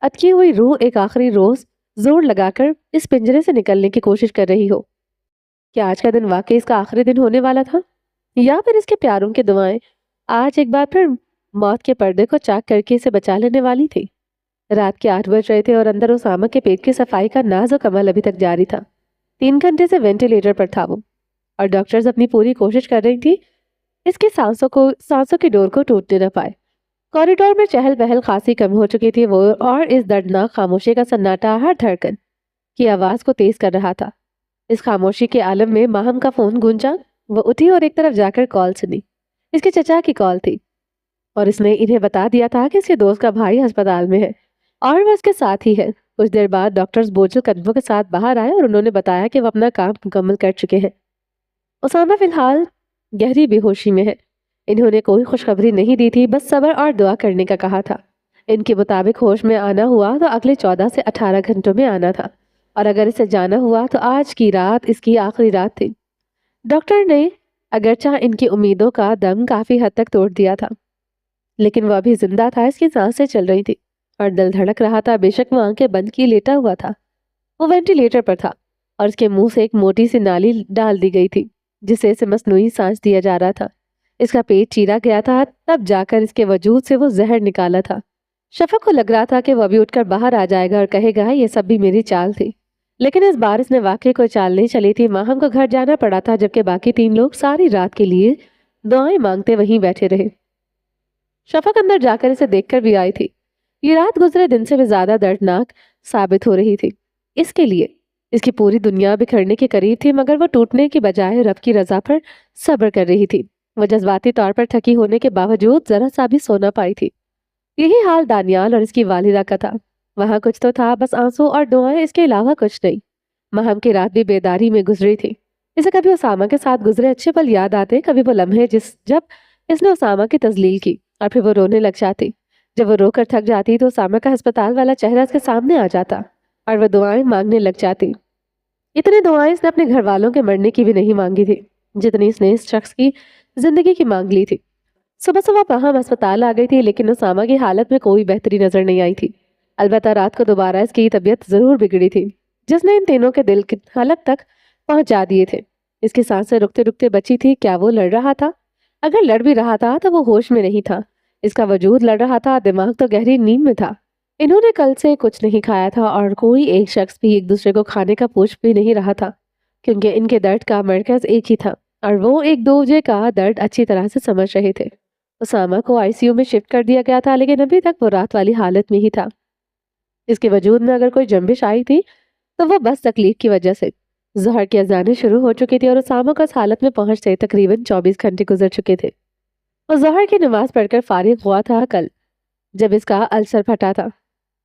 اٹکی ہوئی روح ایک آخری روز زور لگا کر اس پنجرے سے نکلنے کی کوشش کر رہی ہو۔ کیا آج کا دن واقعی اس کا آخری دن ہونے والا تھا، یا پھر اس کے پیاروں کی دعائیں آج ایک بار پھر موت کے پردے کو چاک کر کے اسے بچا لینے والی تھی؟ رات کے 8 بج رہے تھے اور اندر اسامہ کے پیٹ کی صفائی کا نازک عمل ابھی تک جاری تھا۔ 3 گھنٹے سے وینٹیلیٹر پر تھا وہ، اور ڈاکٹرز اپنی پوری کوشش کر رہی تھی اس کی سانسوں کی ڈور کو ٹوٹنے نہ پائے۔ کوریڈور میں چہل پہل خاصی کم ہو چکی تھی وہ، اور اس دردناک خاموشی کا سناٹا ہر دھڑکن کی آواز کو تیز کر رہا تھا۔ اس خاموشی کے عالم میں ماہم کا فون گونجا۔ وہ اٹھی اور ایک طرف جا کر کال سنی۔ اس کے چچا کی کال تھی، اور اس نے انہیں بتا دیا تھا کہ اس کے دوست کا بھائی ہسپتال میں ہے اور وہ اس کے ساتھ ہی ہے۔ کچھ دیر بعد ڈاکٹرز بوجھل قدموں کے ساتھ باہر آئے اور انہوں نے بتایا کہ وہ اپنا کام مکمل کر چکے ہیں۔ اسامہ فی الحال گہری بے ہوشی میں ہے۔ انہوں نے کوئی خوشخبری نہیں دی تھی، بس صبر اور دعا کرنے کا کہا تھا۔ ان کے مطابق ہوش میں آنا ہوا تو اگلے 14 سے 18 گھنٹوں میں آنا تھا، اور اگر اسے جانا ہوا تو آج کی رات اس کی آخری رات تھی۔ ڈاکٹر نے اگرچہ ان کی امیدوں کا دم کافی حد تک توڑ دیا تھا، لیکن وہ ابھی زندہ تھا، اس کی سانسیں چل رہی تھی اور دل دھڑک رہا تھا۔ بے شک وہ آنکھیں بند کی لیٹا ہوا تھا۔ وہ وینٹیلیٹر پر تھا اور اس کے منہ سے ایک موٹی سی نالی ڈال دی گئی تھی جسے اسے مصنوعی سانس دیا جا رہا تھا۔ اس کا پیٹ چیرا گیا تھا، تب جا کر اس کے وجود سے وہ زہر نکالا تھا۔ شفق کو لگ رہا تھا کہ وہ ابھی اٹھ کر باہر آ جائے گا اور کہے گا یہ سب بھی میری چال تھی، لیکن اس بار اس نے واقعی کوئی چال نہیں چلی تھی۔ ماہم کو گھر جانا پڑا تھا، جبکہ باقی 3 لوگ ساری رات کے لیے دعائیں مانگتے وہیں بیٹھے رہے۔ شفق اندر جا کر اسے دیکھ کر بھی آئی تھی۔ یہ رات گزرے دن سے بھی زیادہ دردناک ثابت ہو رہی تھی اس کے لیے۔ اس کی پوری دنیا بکھرنے کے قریب تھی، مگر وہ ٹوٹنے کی بجائے رب کی رضا پر صبر کر رہی تھی۔ وہ جذباتی طور پر تھکی ہونے کے باوجود ذرا سا بھی سو نہ پائی تھی۔ یہی حال دانیال اور اس کی والدہ کا تھا۔ وہاں کچھ تو تھا، بس آنسو اور دعائیں، اس کے علاوہ کچھ نہیں۔ ماہم کی رات بھی بیداری میں گزری تھی۔ اسے کبھی اسامہ کے ساتھ گزرے اچھے پل یاد آتے، کبھی وہ لمحے جب اس نے اسامہ کی تذلیل کی، اور پھر وہ رونے لگ جاتی۔ جب وہ رو کر تھک جاتی تو اسامہ کا ہسپتال والا چہرہ اس کے سامنے آ جاتا اور وہ دعائیں مانگنے لگ جاتی۔ اتنی دعائیں اس نے اپنے گھر والوں کے مرنے کی بھی نہیں مانگی تھی جتنی اس نے اس شخص کی زندگی کی مانگ لی تھی۔ صبح صبح پہم ہسپتال آ گئی تھی، لیکن اسامہ کی حالت میں کوئی بہتری نظر نہیں آئی تھی۔ البتہ رات کو دوبارہ اس کی طبیعت ضرور بگڑی تھی، جس نے ان تینوں کے دل کی حالت تک پہنچا دیے تھے۔ اس کی سانسیں رکتے رکتے بچی تھی۔ کیا وہ لڑ رہا تھا؟ اگر لڑ بھی رہا تھا تو وہ ہوش میں نہیں تھا۔ اس کا وجود لڑ رہا تھا، دماغ تو گہری نیند میں تھا۔ انہوں نے کل سے کچھ نہیں کھایا تھا، اور کوئی ایک شخص بھی ایک دوسرے کو کھانے کا پوچھ بھی نہیں رہا تھا، کیونکہ ان کے درد کا مرکز ایک ہی تھا، اور وہ ایک دوسرے کا درد اچھی طرح سے سمجھ رہے تھے۔ اسامہ کو ICU میں شفٹ کر دیا گیا تھا، لیکن ابھی تک وہ رات والی حالت میں ہی تھا۔ اس کے وجود میں اگر کوئی جنبش آئی تھی تو وہ بس تکلیف کی وجہ سے۔ ظہر کی اذانیں شروع ہو چکی تھی اور اسامہ کو اس حالت میں پہنچتے تقریباً 24 گھنٹے گزر چکے تھے۔ وہ ظہر کی نماز پڑھ کر فارغ ہوا تھا کل، جب اس کا السر پھٹا تھا۔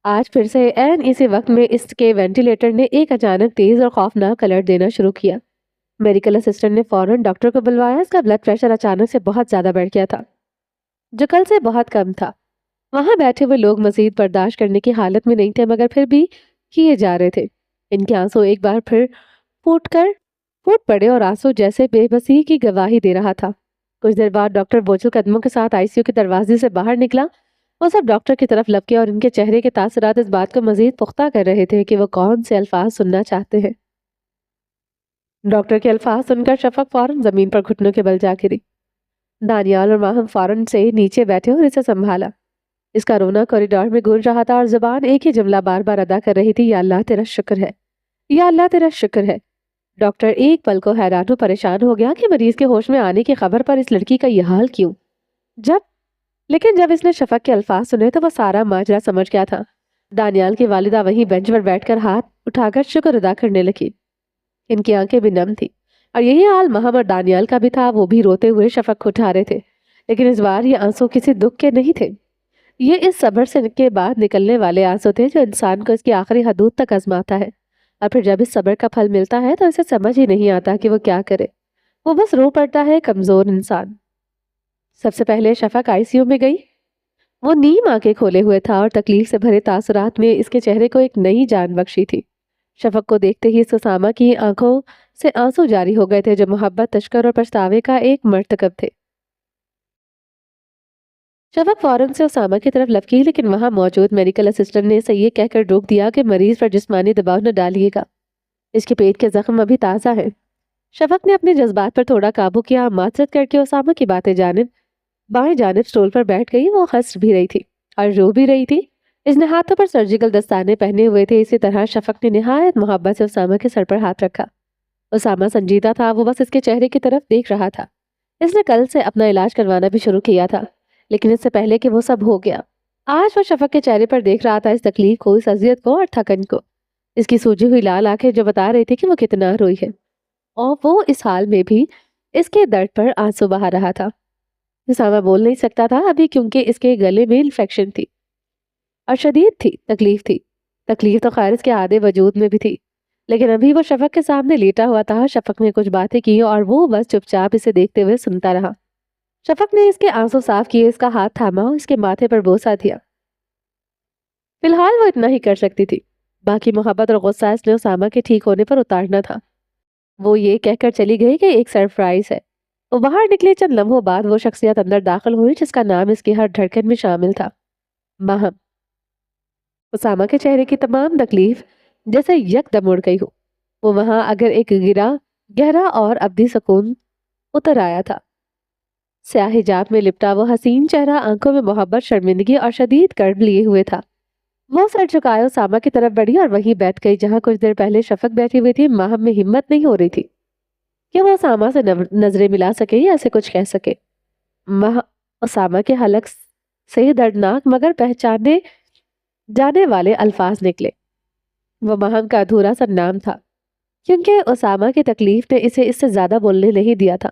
آج پھر سے عین اسی وقت میں اس کے وینٹیلیٹر نے ایک اچانک تیز اور خوفناک الرٹ دینا شروع کیا۔ میڈیکل اسسٹنٹ نے فوراً ڈاکٹر کو بلوایا۔ اس کا بلڈ پریشر اچانک سے بہت زیادہ بڑھ گیا تھا، جو کل سے بہت کم تھا۔ وہاں بیٹھے ہوئے لوگ مزید برداشت کرنے کی حالت میں نہیں تھے، مگر پھر بھی کیے جا رہے تھے۔ ان کے آنسو ایک بار پھر پھوٹ پڑے اور آنسو جیسے بے بسی کی گواہی دے رہا تھا۔ کچھ دیر بعد ڈاکٹر بوجھل قدموں کے ساتھ ICU کے دروازے سے باہر نکلا۔ وہ سب ڈاکٹر کی طرف لپکے اور ان کے چہرے کے تاثرات اس بات کو مزید پختہ کر رہے تھے کہ وہ کون سے الفاظ سننا چاہتے ہیں۔ ڈاکٹر کے الفاظ سن کر شفق فوراً زمین پر گھٹنوں کے بل جا گری۔ دانیال اور ماہم فوراً سے نیچے بیٹھے اور اسے سنبھالا۔ اس کا رونا کوریڈور میں گونج رہا تھا اور زبان ایک ہی جملہ بار بار ادا کر رہی تھی، یا اللہ تیرا شکر ہے، یا اللہ تیرا شکر ہے۔ ڈاکٹر ایک پل کو حیران و پریشان ہو گیا کہ مریض کے ہوش میں آنے کی خبر پر اس لڑکی کا یہ حال کیوں؟ لیکن جب اس نے شفق کے الفاظ سنے تو وہ سارا ماجرا سمجھ گیا تھا۔ دانیال کی والدہ وہیں بینچ پر بیٹھ کر ہاتھ اٹھا کر شکر ادا کرنے لگی۔ ان کی آنکھیں بھی نم تھی، اور یہی حال ماہم اور دانیال کا بھی تھا۔ وہ بھی روتے ہوئے شفق کو اٹھا رہے تھے، لیکن اس بار یہ آنسو کسی دکھ کے نہیں تھے۔ یہ اس صبر سے کے بعد نکلنے والے آنسو تھے جو انسان کو اس کی آخری حدود تک آزماتا ہے، اور پھر جب اس صبر کا پھل ملتا ہے تو اسے سمجھ ہی نہیں آتا کہ وہ کیا کرے۔ وہ بس رو پڑتا ہے کمزور انسان۔ سب سے پہلے شفق ICU میں گئی۔ وہ نیم آنکھیں کھولے ہوئے تھا اور تکلیف سے بھرے تاثرات میں اس کے چہرے کو ایک نئی جان بخشی تھی۔ شفق کو دیکھتے ہی اسامہ کی آنکھوں سے آنسو جاری ہو گئے تھے جو محبت، تشکر اور پچھتاوے کا ایک مرتکب تھے۔ شفق فوراً سے اسامہ کی طرف لپکی، لیکن وہاں موجود میڈیکل اسسٹنٹ نے اسے یہ کہہ کر روک دیا کہ مریض پر جسمانی دباؤ نہ ڈالیے گا، اس کے پیٹ کے زخم ابھی تازہ ہیں۔ شفق نے اپنے جذبات پر تھوڑا قابو کیا، معذرت کر کے اسامہ کی بائیں جانب سٹول پر بیٹھ گئی۔ وہ ہنس بھی رہی تھی اور رو بھی رہی تھی۔ اس نے ہاتھوں پر سرجیکل دستانے پہنے ہوئے تھے۔ اسی طرح شفق نے نہایت محبت سے اسامہ کے سر پر ہاتھ رکھا۔ اسامہ سنجیدہ تھا، وہ بس اس کے چہرے کی طرف دیکھ رہا تھا۔ اس نے کل سے اپنا علاج کروانا بھی شروع کیا تھا، لیکن اس سے پہلے کہ وہ سب ہو گیا، آج وہ شفق کے چہرے پر دیکھ رہا تھا اس تکلیف کو، اس اذیت کو اور تھکن کو، اس کی سوجی ہوئی لال آنکھیں جو بتا رہی تھی کہ وہ کتنا روئی ہے، اور وہ اس حال میں بھی اس کے درد پر آنسو بہا رہا تھا۔ اسامہ بول نہیں سکتا تھا ابھی، کیونکہ اس کے گلے میں انفیکشن تھی اور شدید تکلیف تھی۔ تکلیف تو خیر اس کے آدھے وجود میں بھی تھی، لیکن ابھی وہ شفق کے سامنے لیٹا ہوا تھا۔ شفق نے کچھ باتیں کی اور وہ بس چپ چاپ اسے دیکھتے ہوئے سنتا رہا۔ شفق نے اس کے آنسو صاف کیے، اس کا ہاتھ تھاما اور اس کے ماتھے پر بوسہ دیا۔ فی الحال وہ اتنا ہی کر سکتی تھی، باقی محبت اور غصہ اس نے اسامہ کے ٹھیک ہونے پر اتارنا تھا۔ وہ یہ کہہ کر چلی گئی کہ ایک سرپرائز ہے۔ وہ باہر نکلے، چند لمحوں بعد وہ شخصیت اندر داخل ہوئی جس کا نام اس کی ہر دھڑکن میں شامل تھا، ماہم۔ اسامہ کے چہرے کی تمام تکلیف جیسے یک دم اڑ گئی ہو۔ وہ وہاں اگر ایک گہرا اور ابدی سکون اتر آیا تھا۔ سیاہ حجاب میں لپٹا وہ حسین چہرہ آنکھوں میں محبت، شرمندگی اور شدید کرب لیے ہوئے تھا۔ وہ سر جھکائے اسامہ کی طرف بڑھی اور وہیں بیٹھ گئی جہاں کچھ دیر پہلے شفق بیٹھی ہوئی تھی۔ ماہم میں ہمت نہیں ہو رہی تھی کہ وہ اسامہ سے نظریں ملا سکے یا اسے کچھ کہہ سکے۔ اسامہ کے حلق سے دردناک مگر پہچانے جانے والے الفاظ نکلے۔ وہ ماہم کا ادھورا سا نام تھا، کیونکہ اسامہ کی تکلیف نے اسے اس سے زیادہ بولنے نہیں دیا تھا۔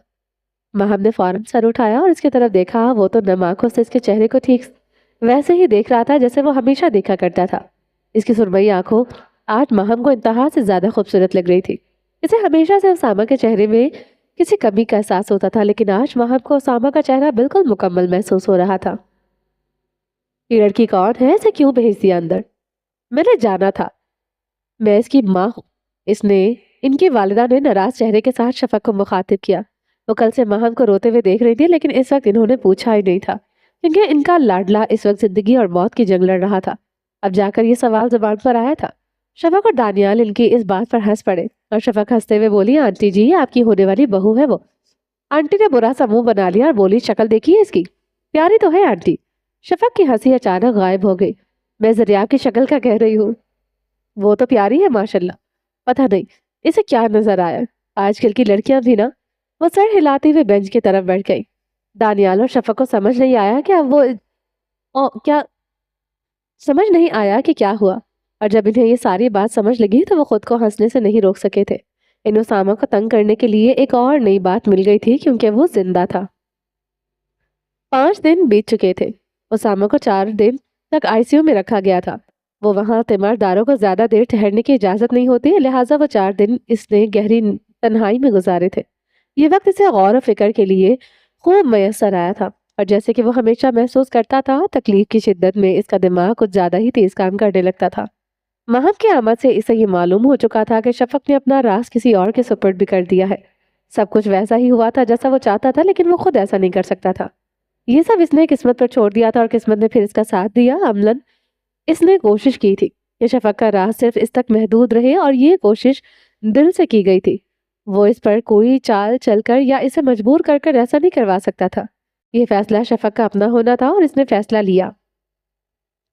ماہم نے فوراً سر اٹھایا اور اس کی طرف دیکھا۔ وہ تو نم آنکھوں سے اس کے چہرے کو ٹھیک ویسے ہی دیکھ رہا تھا جیسے وہ ہمیشہ دیکھا کرتا تھا۔ اس کی سرمئی آنکھوں آج ماہم کو انتہا سے زیادہ خوبصورت لگ رہی تھی۔ اسے ہمیشہ سے اسامہ کے چہرے میں کسی کمی کا احساس ہوتا تھا، لیکن آج ماہم کو اسامہ کا چہرہ بالکل مکمل محسوس ہو رہا تھا۔ یہ لڑکی کون ہے؟ اسے کیوں بھیج دیا اندر؟ میں نے جانا تھا، میں اس کی ماں ہوں۔ ان کی والدہ نے ناراض چہرے کے ساتھ شفق کو مخاطب کیا۔ وہ کل سے ماہم کو روتے ہوئے دیکھ رہی تھی، لیکن اس وقت انہوں نے پوچھا ہی نہیں تھا، کیونکہ ان کا لاڈلا اس وقت زندگی اور موت کی جنگ لڑ رہا تھا۔ اب جا کر یہ سوال زبان پر آیا تھا۔ شفق اور دانیال ان کی اس بات پر ہنس پڑے اور شفق ہنستے ہوئے بولی، آنٹی جی آپ کی ہونے والی بہو ہے وہ۔ آنٹی نے برا سا منہ بنا لیا اور بولی، شکل دیکھیے اس کی، پیاری تو ہے آنٹی۔ شفق کی ہنسی اچانک غائب ہو گئی۔ میں زریاب کی شکل کا کہہ رہی ہوں، وہ تو پیاری ہے ماشاءاللہ۔ پتہ نہیں اسے کیا نظر آیا، آج کل کی لڑکیاں بھی نا۔ وہ سر ہلاتی ہوئے بینچ کی طرف بیٹھ گئی۔ دانیال اور شفق کو سمجھ نہیں آیا کہ کیا ہوا، اور جب انہیں یہ ساری بات سمجھ لگی تو وہ خود کو ہنسنے سے نہیں روک سکے تھے۔ ان اسامہ کو تنگ کرنے کے لیے ایک اور نئی بات مل گئی تھی، کیونکہ وہ زندہ تھا۔ 5 دن بیت چکے تھے۔ اسامہ کو 4 دن تک ICU میں رکھا گیا تھا۔ وہ وہاں تیمارداروں کو زیادہ دیر ٹھہرنے کی اجازت نہیں ہوتی، لہٰذا وہ 4 دن اس نے گہری تنہائی میں گزارے تھے۔ یہ وقت اسے غور و فکر کے لیے خوب میسر آیا تھا، اور جیسے کہ وہ ہمیشہ محسوس کرتا تھا، تکلیف کی شدت میں اس کا دماغ کچھ زیادہ ہی تیز کام کرنے لگتا تھا۔ ماہم کی آمد سے اسے یہ معلوم ہو چکا تھا کہ شفق نے اپنا راز کسی اور کے سپرد بھی کر دیا ہے۔ سب کچھ ویسا ہی ہوا تھا جیسا وہ چاہتا تھا، لیکن وہ خود ایسا نہیں کر سکتا تھا۔ یہ سب اس نے قسمت پر چھوڑ دیا تھا، اور قسمت نے پھر اس کا ساتھ دیا۔ عملاً اس نے کوشش کی تھی کہ شفق کا راز صرف اس تک محدود رہے، اور یہ کوشش دل سے کی گئی تھی۔ وہ اس پر کوئی چال چل کر یا اسے مجبور کر کر ایسا نہیں کروا سکتا تھا۔ یہ فیصلہ شفق کا اپنا ہونا تھا، اور اس نے فیصلہ لیا۔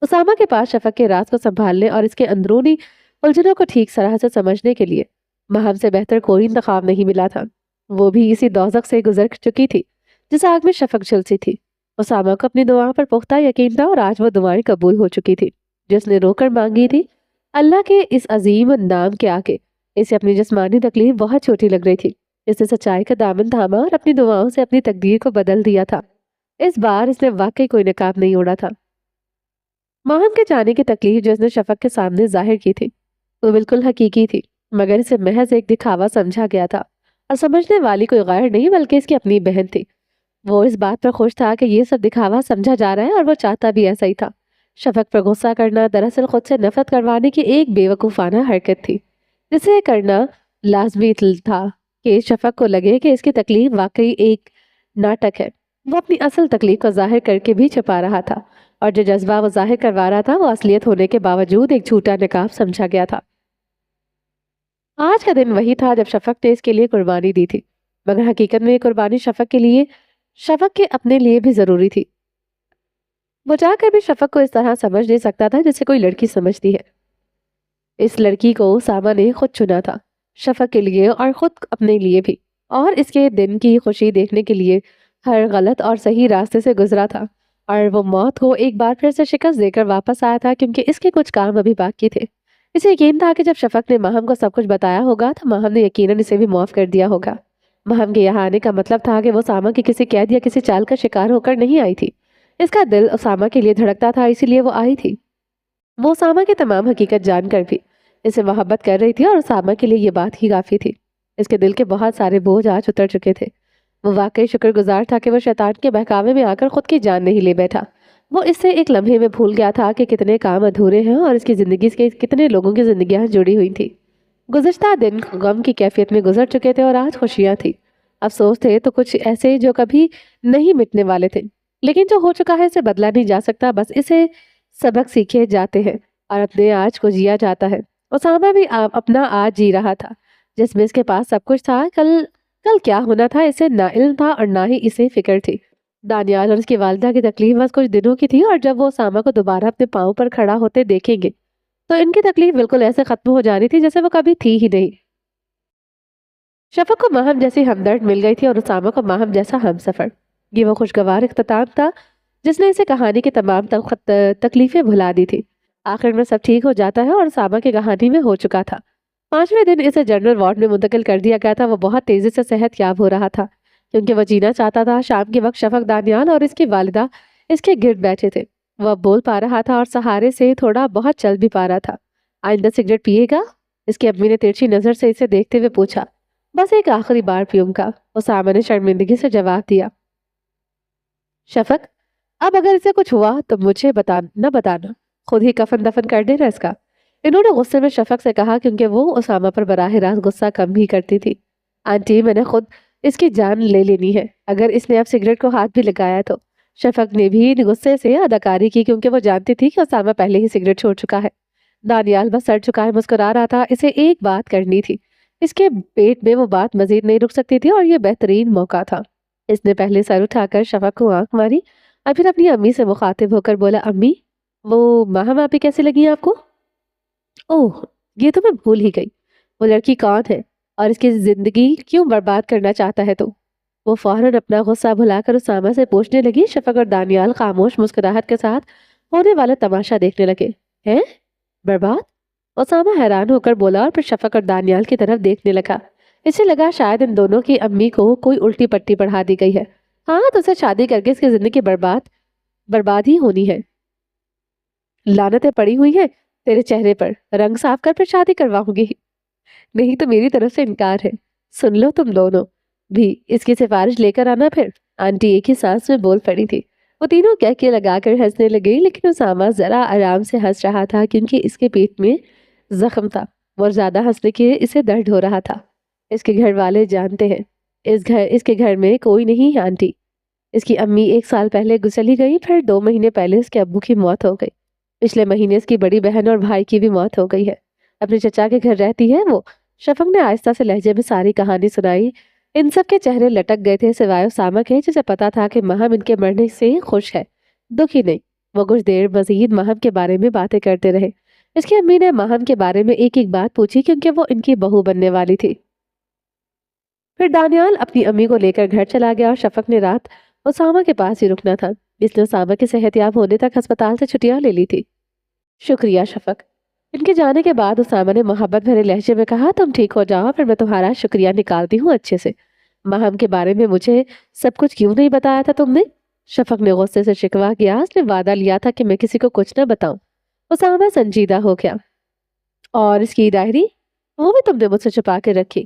اسامہ کے پاس شفق کے راز کو سنبھالنے اور اس کے اندرونی الجھنوں کو ٹھیک طرح سے سمجھنے کے لیے ماہم سے بہتر کوئی انتخاب نہیں ملا تھا۔ وہ بھی اسی دوزخ سے گزر چکی تھی جس آگ میں شفق جھلسی تھی۔ اسامہ کو اپنی دعاؤں پر پختہ یقین تھا، اور آج وہ دعائیں قبول ہو چکی تھی جس نے رو کر مانگی تھی۔ اللہ کے اس عظیم نام کے آگے اسے اپنی جسمانی تکلیف بہت چھوٹی لگ رہی تھی۔ اس نے سچائی کا دامن تھاما اور اپنی دعاؤں سے اپنی تقدیر کو بدل دیا تھا۔ اس بار اس نے واقعی کوئی نقاب نہیں اوڑھا تھا۔ ماہم کے جانے کی تکلیف جو اس نے شفق کے سامنے ظاہر کی تھی وہ بالکل حقیقی تھی، مگر اسے محض ایک دکھاوا سمجھا گیا تھا، اور سمجھنے والی کوئی غیر نہیں بلکہ اس کی اپنی بہن تھی۔ وہ اس بات پر خوش تھا کہ یہ سب دکھاوا سمجھا جا رہا ہے اور وہ چاہتا بھی ایسا ہی تھا۔ شفق پر غصہ کرنا دراصل خود سے نفرت کروانے کی ایک بے وقوفانہ حرکت تھی، جسے کرنا لازمی تھا کہ شفق کو لگے کہ اس کی تکلیف واقعی ایک ناٹک ہے۔ وہ اپنی اصل تکلیف کو ظاہر کر کے بھی چھپا رہا تھا، اور جو جذبہ وہ ظاہر کروا رہا تھا وہ اصلیت ہونے کے باوجود ایک جھوٹا نقاب سمجھا گیا تھا۔ آج کا دن وہی تھا جب شفق نے اس کے لیے قربانی دی تھی، مگر حقیقت میں یہ قربانی شفق کے اپنے لیے بھی ضروری تھی۔ وہ جا کر بھی شفق کو اس طرح سمجھ نہیں سکتا تھا جسے کوئی لڑکی سمجھتی ہے۔ اس لڑکی کو اسامہ نے خود چنا تھا، شفق کے لیے اور خود اپنے لیے بھی، اور اس کے دن کی خوشی دیکھنے کے لیے ہر غلط اور صحیح راستے سے گزرا تھا، اور وہ موت کو ایک بار پھر سے شکست دے کر واپس آیا تھا کیونکہ اس کے کچھ کام ابھی باقی تھے۔ اسے یقین تھا کہ جب شفق نے ماہم کو سب کچھ بتایا ہوگا تو ماہم نے یقیناً اسے بھی معاف کر دیا ہوگا۔ ماہم کے یہاں آنے کا مطلب تھا کہ وہ اسامہ کی کسی قید یا کسی چال کا شکار ہو کر نہیں آئی تھی۔ اس کا دل اسامہ کے لیے دھڑکتا تھا، اسی لیے وہ آئی تھی۔ وہ اسامہ کی تمام حقیقت جان کر بھی اسے محبت کر رہی تھی، اور اسامہ کے لیے یہ بات ہی کافی تھی۔ اس کے دل کے بہت سارے بوجھ آج اتر چکے تھے۔ وہ واقعی شکر گزار تھا کہ وہ شیطان کے بہکاوے میں آ کر خود کی جان نہیں لے بیٹھا۔ وہ اس سے ایک لمحے میں بھول گیا تھا کہ کتنے کام ادھورے ہیں اور اس کی زندگی سے کتنے لوگوں کی زندگیاں جڑی ہوئی تھی۔ گزشتہ دن غم کی کیفیت میں گزر چکے تھے اور آج خوشیاں تھی۔ افسوس تھے تو کچھ ایسے جو کبھی نہیں مٹنے والے تھے، لیکن جو ہو چکا ہے اسے بدلا نہیں جا سکتا، بس اسے سبق سیکھے جاتے ہیں اور اپنے آج کو جیا جاتا ہے۔ اسامہ بھی اپنا آج جی رہا تھا جس میں اس کے پاس سب کچھ تھا۔ کل کیا ہونا تھا اسے نہ علم تھا اور نہ ہی اسے فکر تھی۔ دانیال اور اس کی والدہ کی تکلیف بس کچھ دنوں کی تھی، اور جب وہ اسامہ کو دوبارہ اپنے پاؤں پر کھڑا ہوتے دیکھیں گے تو ان کی تکلیف بالکل ایسے ختم ہو جانی تھی جیسے وہ کبھی تھی ہی نہیں۔ شفق کو ماہم جیسی ہمدرد مل گئی تھی اور اسامہ کو ماہم جیسا ہم سفر۔ یہ وہ خوشگوار اختتام تھا جس نے اسے کہانی کی تمام تکلیفیں بھلا دی تھی۔ آخر میں سب ٹھیک ہو جاتا ہے اور اسامہ کی کہانی میں ہو چکا تھا۔ 5ویں دن اسے جنرل وارڈ میں منتقل کر دیا گیا تھا۔ وہ بہت تیزی سے صحت یاب ہو رہا تھا کیونکہ وہ جینا چاہتا تھا۔ شام کے وقت شفق، دانیال اور اس کی والدہ اس کے گرد بیٹھے تھے۔ وہ اب بول پا رہا تھا اور سہارے سے تھوڑا بہت چل بھی پا رہا تھا۔ آئندہ سگریٹ پیے گا؟ اس کی امی نے ترچھی نظر سے اسے دیکھتے ہوئے پوچھا۔ بس ایک آخری بار پیوں گا، اسامہ نے شرمندگی سے جواب دیا۔ شفق، اب اگر اسے کچھ ہوا تو مجھے نہ بتانا، خود ہی کفن دفن کر دینا اس کا، انہوں نے غصے میں شفق سے کہا کیونکہ وہ اسامہ پر براہ راست غصہ کم ہی کرتی تھی۔ آنٹی، میں نے خود اس کی جان لے لینی ہے اگر اس نے اب سگریٹ کو ہاتھ بھی لگایا تو۔ شفق نے بھی غصے سے اداکاری کی کیونکہ وہ جانتی تھی کہ اسامہ پہلے ہی سگریٹ چھوڑ چکا ہے۔ دانیال بس سر جھکائے مسکرا رہا تھا۔ اسے ایک بات کرنی تھی، اس کے پیٹ میں وہ بات مزید نہیں رک سکتی تھی اور یہ بہترین موقع تھا۔ اس نے پہلے سر اٹھا کر شفق کو آنکھ ماری اور پھر اپنی امی سے مخاطب ہو کر بولا، امی، وہ ماہم آپی کیسی لگی آپ کو؟ اوہ، یہ تو میں بھول ہی گئی، وہ لڑکی کون ہے اور اس کی زندگی کیوں برباد کرنا چاہتا ہے تو؟ وہ فوراً اپنا غصہ بھلا کر اسامہ سے پوچھنے لگی۔ شفق اور دانیال خاموش مسکراہٹ کے ساتھ ہونے والا تماشا دیکھنے لگے۔ ہیں؟ برباد؟ اسامہ حیران ہو کر بولا اور پھر شفق اور دانیال کی طرف دیکھنے لگا۔ اسے لگا شاید ان دونوں کی امی کو کوئی الٹی پٹی پڑھا دی گئی ہے۔ ہاں تو اسے شادی کر کے اس کی زندگی برباد ہی ہونی ہے۔ لعنتیں پڑی ہوئی ہیں تیرے چہرے پر، رنگ صاف کر پھر شادی کرواؤں گی، نہیں تو میری طرف سے انکار ہے۔ سن لو تم دونوں بھی، اس کی سفارش لے کر آنا پھر، آنٹی ایک ہی سانس میں بول پڑی تھی۔ وہ تینوں کہہ کے لگا کر ہنسنے لگے، لیکن اسامہ ذرا آرام سے ہنس رہا تھا کیونکہ اس کے پیٹ میں زخم تھا اور زیادہ ہنسنے کے اسے درد ہو رہا تھا۔ اس کے گھر والے جانتے ہیں اس کے گھر میں کوئی نہیں ہے آنٹی۔ اس کی امی 1 سال پہلے چلی گئی، پھر 2 مہینے پہلے اس کے ابو کی موت ہو گئی، پچھلے مہینے اس کی بڑی بہن اور بھائی کی بھی موت ہو گئی ہے۔ اپنے چچا کے گھر رہتی ہے وہ۔ شفق نے آہستہ سے لہجے میں ساری کہانی سنائی۔ ان سب کے چہرے لٹک گئے تھے سوائے اسامہ کے، جسے پتا تھا کہ ماہم ان کے مرنے سے خوش ہے، دکھی نہیں۔ وہ کچھ دیر مزید ماہم کے بارے میں باتیں کرتے رہے۔ اس کی امی نے ماہم کے بارے میں ایک بات پوچھی کیونکہ وہ ان کی بہو بننے والی تھی۔ پھر دانیال اپنی امی کو لے کر گھر چلا گیا اور شفق نے رات اسامہ کے پاس ہی رکنا تھا۔ اس نے اسامہ کی صحت یاب ہونے تک ہسپتال سے چھٹیاں لے لی تھی۔ شکریہ شفق۔ ان کے جانے کے بعد اسامہ نے محبت بھرے لہجے میں کہا، تم ٹھیک ہو جاؤ پھر میں تمہارا شکریہ نکالتی ہوں اچھے سے۔ ماہم کے بارے میں مجھے سب کچھ کیوں نہیں بتایا تھا تم نے؟ شفق نے غصے سے شکوہ کیا۔ اس نے وعدہ لیا تھا کہ میں کسی کو کچھ نہ بتاؤں۔ اسامہ سنجیدہ ہو گیا۔ اور اس کی ڈائری؟ وہ بھی تم نے مجھ سے چھپا کے رکھی؟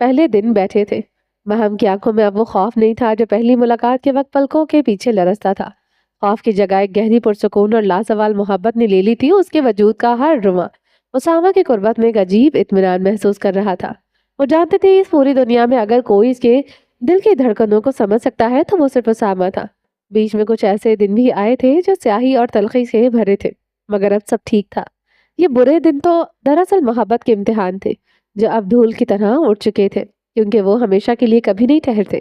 پہلے دن بیٹھے تھے۔ مہم کی آنکھوں میں اب وہ خوف نہیں تھا جو پہلی ملاقات کے وقت پلکوں کے پیچھے لرزتا تھا۔ خوف کی جگہ ایک گہری پرسکون اور لازوال محبت نے لے لی تھی۔ اس کے وجود کا ہر رواں اسامہ کی قربت میں ایک عجیب اطمینان محسوس کر رہا تھا۔ وہ جانتے تھے اس پوری دنیا میں اگر کوئی اس کے دل کی دھڑکنوں کو سمجھ سکتا ہے تو وہ صرف اسامہ تھا۔ بیچ میں کچھ ایسے دن بھی آئے تھے جو سیاہی اور تلخی سے بھرے تھے، مگر اب سب ٹھیک تھا۔ یہ برے دن تو دراصل محبت کے امتحان تھے جو اب دھول کی طرح اڑ چکے تھے، کیونکہ وہ ہمیشہ کے لیے کبھی نہیں ٹھہرتے۔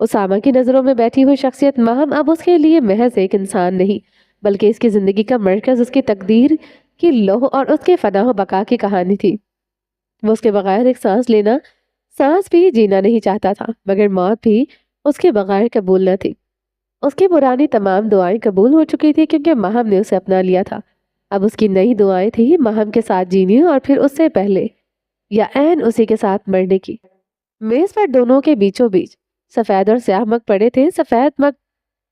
اسامہ کی نظروں میں بیٹھی ہوئی شخصیت مہم اب اس کے لیے محض ایک انسان نہیں، بلکہ اس کی زندگی کا مرکز، اس کی تقدیر کی لوح اور اس کے فنا و بقا کی کہانی تھی۔ وہ اس کے بغیر ایک سانس بھی جینا نہیں چاہتا تھا، مگر موت بھی اس کے بغیر قبول نہ تھی۔ اس کی پرانی تمام دعائیں قبول ہو چکی تھی کیونکہ مہم نے اسے اپنا لیا تھا۔ اب اس کی نئی دعائیں تھی مہم کے ساتھ جینے اور پھر اس سے پہلے یا عین اسی کے ساتھ مرنے کی۔ میز پر دونوں کے بیچوں بیچ سفید اور سیاہ مگ پڑے تھے۔ سفید مگ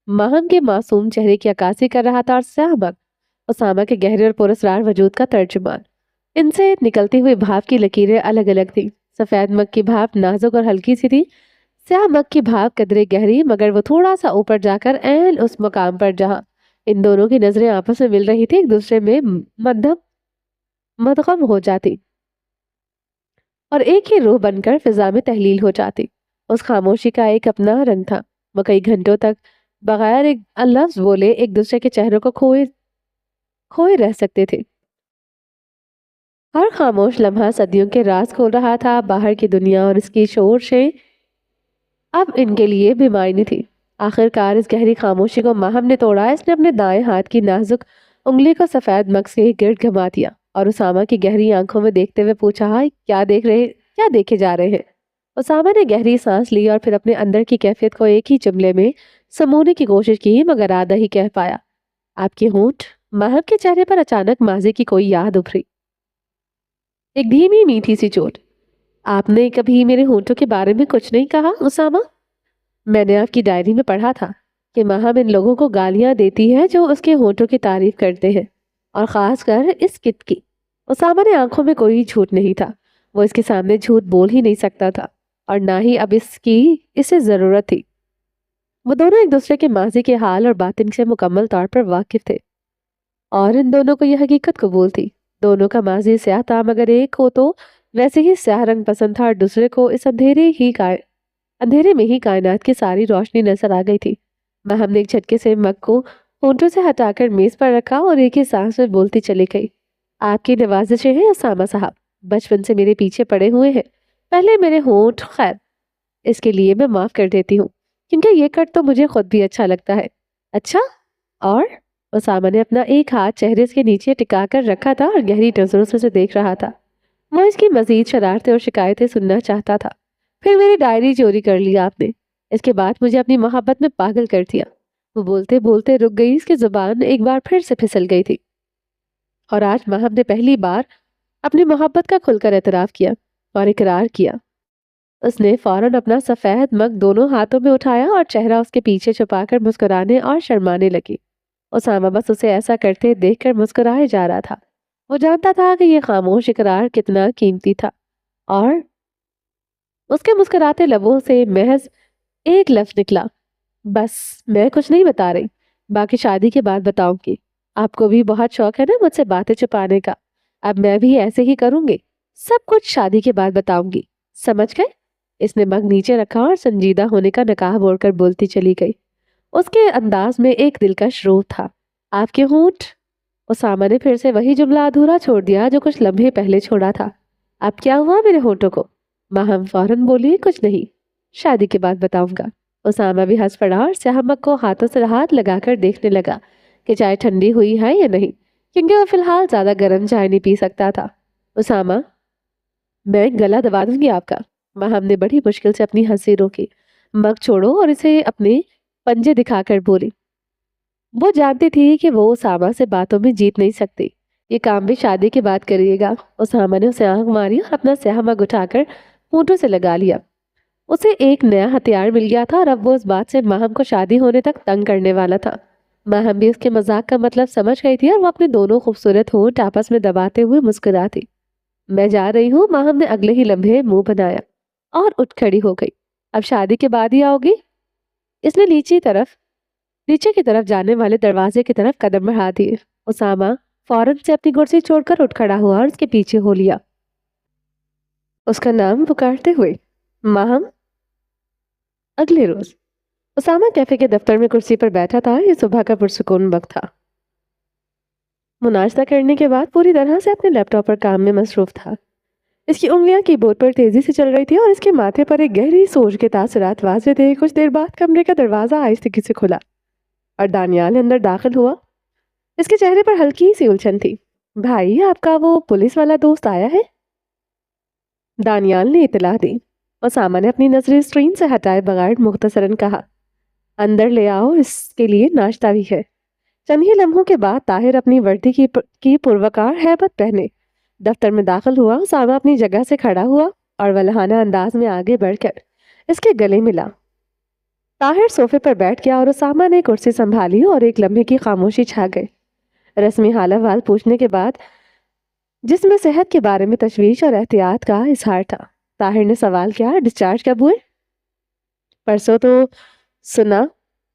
مہم کے معصوم چہرے کی عکاسی کر رہا تھا اور سیاہ مگ اسامہ کے گہرے اور پراسرار وجود کا ترجمان۔ ان سے نکلتی ہوئی بھاپ کی لکیریں الگ الگ تھیں۔ سفید مگ کی بھاپ نازک اور ہلکی سی تھی، سیاہ مگ کی بھاپ قدرے گہری، مگر وہ تھوڑا سا اوپر جا کر عین اس مقام پر جہاں ان دونوں کی نظریں آپس میں مل رہی تھی ایک دوسرے میں مدغم ہو جاتی اور ایک ہی روح بن کر فضا میں تحلیل ہو جاتی۔ اس خاموشی کا ایک اپنا رنگ تھا۔ وہ کئی گھنٹوں تک بغیر ایک لفظ بولے ایک دوسرے کے چہروں کو کھوئے رہ سکتے تھے۔ ہر خاموش لمحہ صدیوں کے راز کھول رہا تھا۔ باہر کی دنیا اور اس کی شورشیں اب ان کے لیے بے معنی تھی۔ آخر کار اس گہری خاموشی کو ماہم نے توڑا۔ اس نے اپنے دائیں ہاتھ کی نازک انگلی کو سفید مگ سے گرد گھما دیا اور اسامہ کی گہری آنکھوں میں دیکھتے ہوئے پوچھا، کیا دیکھے جا رہے ہیں؟ اسامہ نے گہری سانس لی اور پھر اپنے اندر کی کیفیت کو ایک ہی جملے میں سمونے کی کوشش کی، مگر آدھا ہی کہہ پایا، آپ کے ہونٹ۔ ماہم کے چہرے پر اچانک ماضی کی کوئی یاد ابھری، ایک دھیمی میٹھی سی چوٹ۔ آپ نے کبھی میرے ہونٹوں کے بارے میں کچھ نہیں کہا اسامہ؟ میں نے آپ کی ڈائری میں پڑھا تھا کہ ماہم ان لوگوں کو گالیاں دیتی ہے جو اس کے ہونٹوں کی تعریف کرتے ہیں، اور خاص کر اس کٹ کی۔ اسامہ نے آنکھوں میں کوئی جھوٹ نہیں تھا۔ وہ اس کے سامنے جھوٹ بول ہی نہیں سکتا تھا اور نہ ہی اب اسے ضرورت تھی۔ وہ دونوں ایک دوسرے کے ماضی کے حال اور باطن سے مکمل طور پر واقف تھے اور ان دونوں کو یہ حقیقت قبول تھی۔ دونوں کا ماضی سیاہ تھا، مگر ایک کو تو ویسے ہی سیاہ رنگ پسند تھا اور دوسرے کو اس اندھیرے میں ہی کائنات کی ساری روشنی نظر آ گئی تھی۔ مہم نے ایک جھٹکے سے مگ کو ہونٹوں سے ہٹا کر میز پر رکھا اور ایک ہی سانس میں بولتی چلی گئی، آپ کی نوازشیں ہیں اسامہ صاحب، بچپن سے میرے پیچھے پڑے ہوئے ہیں۔ پہلے میرے ہونٹ، خیر اس کے لیے میں معاف کر دیتی ہوں کیونکہ یہ کٹ تو مجھے خود بھی اچھا لگتا ہے۔ اچھا؟ اور اسامہ نے اپنا ایک ہاتھ چہرے کے نیچے ٹکا کر رکھا تھا اور گہری نظروں سے اسے دیکھ رہا تھا۔ وہ اس کی مزید شرارتیں اور شکایتیں سننا چاہتا تھا۔ پھر میری ڈائری چوری کر لی آپ نے، اس کے بعد مجھے اپنی محبت میں پاگل کر دیا۔ وہ بولتے بولتے رک گئی، اس کی زبان ایک بار پھر سے پھسل گئی تھی، اور آج مہم نے پہلی بار اپنی محبت کا کھل کر اعتراف کیا اور اقرار کیا۔ اس نے فوراً اپنا سفید مگ دونوں ہاتھوں میں اٹھایا اور چہرہ اس کے پیچھے چھپا کر مسکرانے اور شرمانے لگی۔ اسامہ بس اسے ایسا کرتے دیکھ کر مسکرائے جا رہا تھا۔ وہ جانتا تھا کہ یہ خاموش اقرار کتنا قیمتی تھا، اور اس کے مسکراتے لبوں سے محض ایک لفظ نکلا، بس میں کچھ نہیں بتا رہی، باقی شادی کے بعد بتاؤں گی۔ آپ کو بھی بہت شوق ہے نا مجھ سے باتیں چھپانے کا، اب میں بھی ایسے ہی کروں گی، سب کچھ شادی کے بعد بتاؤں گی، سمجھ گئے؟ اس نے مگ نیچے رکھا اور سنجیدہ ہونے کا نقاب اوڑھ کر بولتی چلی گئی۔ اس کے انداز میں ایک دلکش روح تھا۔ آپ کے ہونٹ؟ اسامہ نے پھر سے وہی جملہ ادھورا چھوڑ دیا جو کچھ لمحے پہلے چھوڑا تھا۔ اب کیا ہوا میرے ہونٹوں کو؟ ماہم فوراً بولی، کچھ نہیں، شادی کے بعد بتاؤں گا۔ اسامہ بھی ہنس پڑا اور سیاہ مگ کو ہاتھوں سے ہاتھ لگا کر دیکھنے لگا کہ چائے ٹھنڈی ہوئی ہے یا نہیں، کیونکہ وہ فی الحال زیادہ گرم چائے نہیں پی سکتا تھا۔ اسامہ، میں گلا دبا دوں گی آپ کا۔ ماہم نے بڑی مشکل سے اپنی ہنسی روکی۔ مگ چھوڑو اور اسے اپنے پنجے دکھا کر بولی۔ وہ جانتی تھی کہ وہ اسامہ سے باتوں میں جیت نہیں سکتی، یہ کام بھی شادی کے بعد کریے گا۔ اسامہ نے اسے آنکھ ماری اور اپنا سیاہ مگ اٹھا کر ہونٹوں سے لگا لیا۔ اسے ایک نیا ہتھیار مل گیا تھا اور اب وہ اس بات سے ماہم کو شادی ہونے تک تنگ کرنے والا تھا۔ ماہم بھی اس کے مذاق کا مطلب سمجھ گئی تھی اور وہ اپنے دونوں خوبصورت ہونٹ آپس میں دباتے ہوئے مسکراتی۔ میں جا رہی ہوں، ماہم نے اگلے ہی لمحے منہ بنایا۔ اور اٹھ کھڑی ہو گئی۔ اب شادی کے بعد ہی آؤگی؟ اس نے نیچے کی طرف جانے والے دروازے کی طرف قدم بڑھا دیے۔ اسامہ فوراً سے اپنی کرسی چھوڑ کر اٹھ کھڑا ہوا اور اس کے پیچھے ہو لیا، اس کا نام پکارتے ہوئے۔ ماہم۔ اگلے روز اسامہ کیفے کے دفتر میں کرسی پر بیٹھا تھا۔ یہ صبح کا پرسکون وقت تھا۔ وہ ناشتہ کرنے کے بعد پوری طرح سے اپنے لیپ ٹاپ پر کام میں مصروف تھا۔ اس کی انگلیاں کی بورڈ پر تیزی سے چل رہی تھی اور اس کے ماتھے پر ایک گہری سوچ کے تاثرات واضح تھے۔ کچھ دیر بعد کمرے کا دروازہ آہستگی سے کھلا اور دانیال اندر داخل ہوا۔ اس کے چہرے پر ہلکی سی الجھن تھی۔ بھائی، آپ کا وہ پولیس والا دوست آیا ہے؟ دانیال نے اطلاع دی۔ اسامہ نے اپنی نظریں اسکرین سے ہٹائے بغیر مختصراً کہا، اندر لے آؤ، اس کے لیے ناشتہ بھی ہے۔ چند ہی لمحوں کے بعد طاہر اپنی وردی کی پروکار ہیبت پہنے دفتر میں داخل ہوا۔ اسامہ اپنی جگہ سے کھڑا ہوا اور ولہانہ انداز میں آگے بڑھ کر اس کے گلے ملا۔ طاہر صوفے پر بیٹھ گیا اور اسامہ نے کرسی سنبھالی اور ایک لمحے کی خاموشی چھا گئی۔ رسمی حال احوال پوچھنے کے بعد جس میں صحت کے بارے میں تشویش اور احتیاط کا اظہار تھا، طاہر نے سوال کیا، ڈسچارج کب ہوئے؟ پرسوں تو سنا،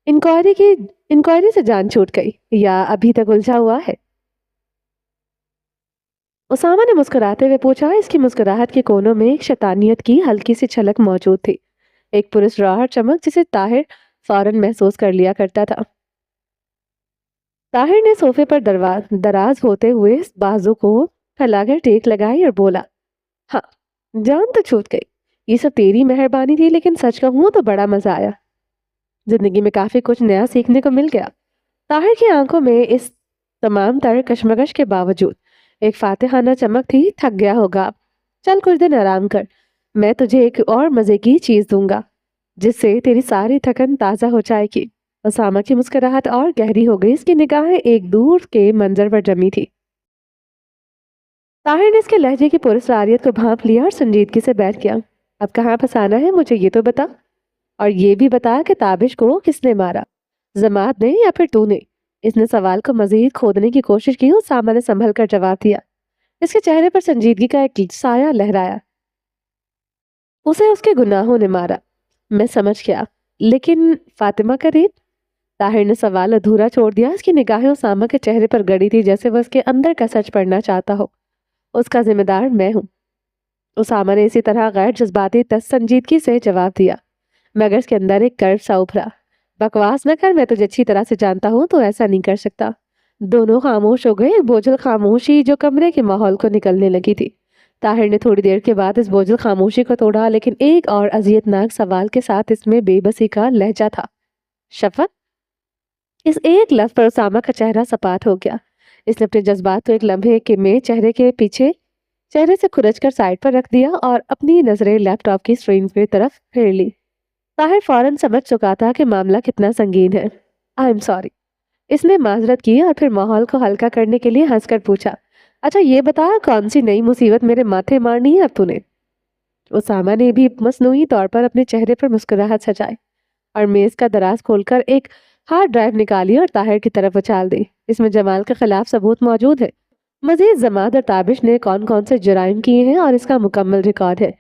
انکوائری سے جان چھوٹ گئی یا ابھی تک الجھا ہوا ہے؟ اسامہ نے مسکراتے ہوئے پوچھا۔ اس کی مسکراہٹ کے کونوں میں ایک شیطانیت کی ہلکی سی چھلک موجود تھی، ایک پراسرار چمک جسے طاہر فوراً محسوس کر لیا کرتا تھا۔ طاہر نے صوفے پر دراز ہوتے ہوئے بازو کو پھیلا کر ٹیک لگائی اور بولا، ہاں، جان تو چھوٹ گئی، یہ سب تیری مہربانی تھی، لیکن سچ کہوں تو بڑا مزہ آیا۔ زندگی میں کافی کچھ نیا سیکھنے کو مل گیا۔ طاہر کی آنکھوں میں اس تمام تر کشمکش کے باوجود ایک فاتحانہ چمک تھی۔ تھک گیا ہوگا، چل کچھ دن آرام کر، میں تجھے ایک اور مزے کی چیز دوں گا جس سے تیری ساری تھکن تازہ ہو جائے گی۔ اسامہ کی مسکراہٹ اور گہری ہو گئی، اس کی نگاہیں ایک دور کے منظر پر جمی تھی۔ طاہر نے اس کے لہجے کی پراسراریت کو بھانپ لیا اور سنجیدگی سے بیٹھ گیا۔ اب کہاں پھنسانا ہے مجھے یہ تو بتا، اور یہ بھی بتا کہ تابش کو کس نے مارا، جماعت نے یا پھر تو نے؟ اس نے سوال کو مزید کھودنے کی کوشش کی۔ اسامہ نے سنبھل کر جواب دیا۔ اس کے چہرے پر سنجیدگی کا ایک سایہ لہرایا۔ اسے اس کے گناہوں نے مارا، میں سمجھ گیا، لیکن فاطمہ کا ریپ؟ طاہر نے سوال ادھورا چھوڑ دیا۔ اس کی نگاہیں اسامہ کے چہرے پر گڑی تھی جیسے وہ اس کے اندر کا سچ پڑھنا چاہتا ہو۔ اس کا ذمہ دار میں ہوں۔ اسامہ نے اسی طرح غیر جذباتی سنجیدگی سے جواب دیا، مگر اس کے اندر ایک کرب سا ابھرا۔ بکواس نہ کر، میں تجھے اچھی طرح سے جانتا ہوں، تو ایسا نہیں کر سکتا۔ دونوں خاموش ہو گئے، ایک بوجھل خاموشی جو کمرے کے ماحول کو نکلنے لگی تھی۔ طاہر نے تھوڑی دیر کے بعد اس بوجھل خاموشی کو توڑا، لیکن ایک اور اذیتناک سوال کے ساتھ۔ اس میں بے بسی کا لہجہ تھا۔ شفقت؟ اس ایک لفظ پر اسامہ کا چہرہ سپاٹ ہو گیا۔ اس نے اپنے جذبات کو ایک لمحے میں چہرے سے کھرچ کر سائڈ پر رکھ دیا اور اپنی نظریں لیپ ٹاپ کی اسکرین کی طرف پھیر لی۔ طاہر فوراً سمجھ چکا تھا کہ معاملہ کتنا سنگین ہے۔ آئی ایم سوری، اس نے معذرت کی اور پھر ماحول کو ہلکا کرنے کے لیے ہنس کر پوچھا، اچھا یہ بتا، کون سی نئی مصیبت میرے ماتھے مارنی ہے اب تو نے؟ اسامہ نے بھی مصنوعی طور پر اپنے چہرے پر مسکراہٹ سجائی اور میز کا دراز کھول کر ایک ہارڈ ڈرائیو نکالی اور طاہر کی طرف اچھال دی۔ اس میں جمال کے خلاف ثبوت موجود ہے، مزید جماعت اور تابش نے کون کون سے جرائم کیے ہیں اور اس کا مکمل ریکارڈ ہے۔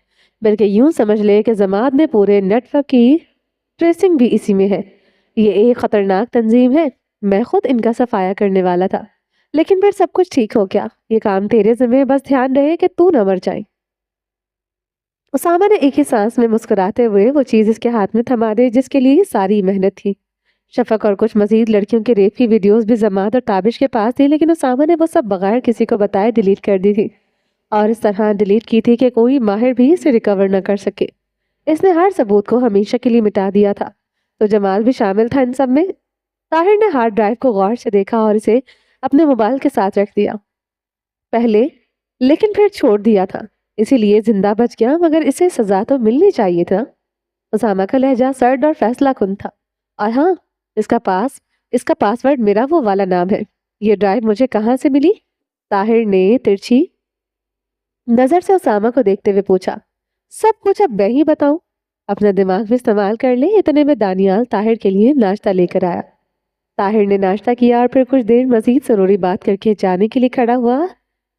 بلکہ یوں سمجھ لے کہ جماعت نے پورے نیٹ ورک کی ٹریسنگ بھی اسی میں ہے۔ یہ ایک خطرناک تنظیم ہے، میں خود ان کا صفایا کرنے والا تھا، لیکن پھر سب کچھ ٹھیک ہو گیا۔ یہ کام تیرے ذمہ، بس دھیان رہے کہ تو نہ مر جائے۔ اسامہ نے ایک ہی سانس میں مسکراتے ہوئے وہ چیز اس کے ہاتھ میں تھما دی جس کے لیے ساری محنت تھی۔ شفق اور کچھ مزید لڑکیوں کے ریپ کی ویڈیوز بھی جماعت اور تابش کے پاس تھی، لیکن اسامہ نے وہ سب بغیر کسی کو بتائے ڈیلیٹ کر دی تھی، اور اس طرح ڈیلیٹ کی تھی کہ کوئی ماہر بھی اسے ریکور نہ کر سکے۔ اس نے ہر ثبوت کو ہمیشہ کے لیے مٹا دیا تھا۔ تو جمال بھی شامل تھا ان سب میں؟ طاہر نے ہارڈ ڈرائیو کو غور سے دیکھا اور اسے اپنے موبائل کے ساتھ رکھ دیا۔ پہلے، لیکن پھر چھوڑ دیا تھا، اسی لیے زندہ بچ گیا، مگر اسے سزا تو ملنی چاہیے تھا۔ اسامہ کا لہجہ سرد اور فیصلہ کن تھا۔ اور ہاں، اس کا پاس ورڈ میرا وہ والا نام ہے۔ یہ ڈرائیو مجھے کہاں سے ملی؟ طاہر نے ترچھی نظر سے اسامہ کو دیکھتے ہوئے پوچھا۔ سب کچھ اب میں ہی بتاؤں؟ اپنا دماغ بھی استعمال کر لے۔ اتنے میں دانیال طاہر کے لیے ناشتہ لے کر آیا۔ طاہر نے ناشتہ کیا اور پھر کچھ دیر مزید ضروری بات کر کے جانے کے لیے کھڑا ہوا۔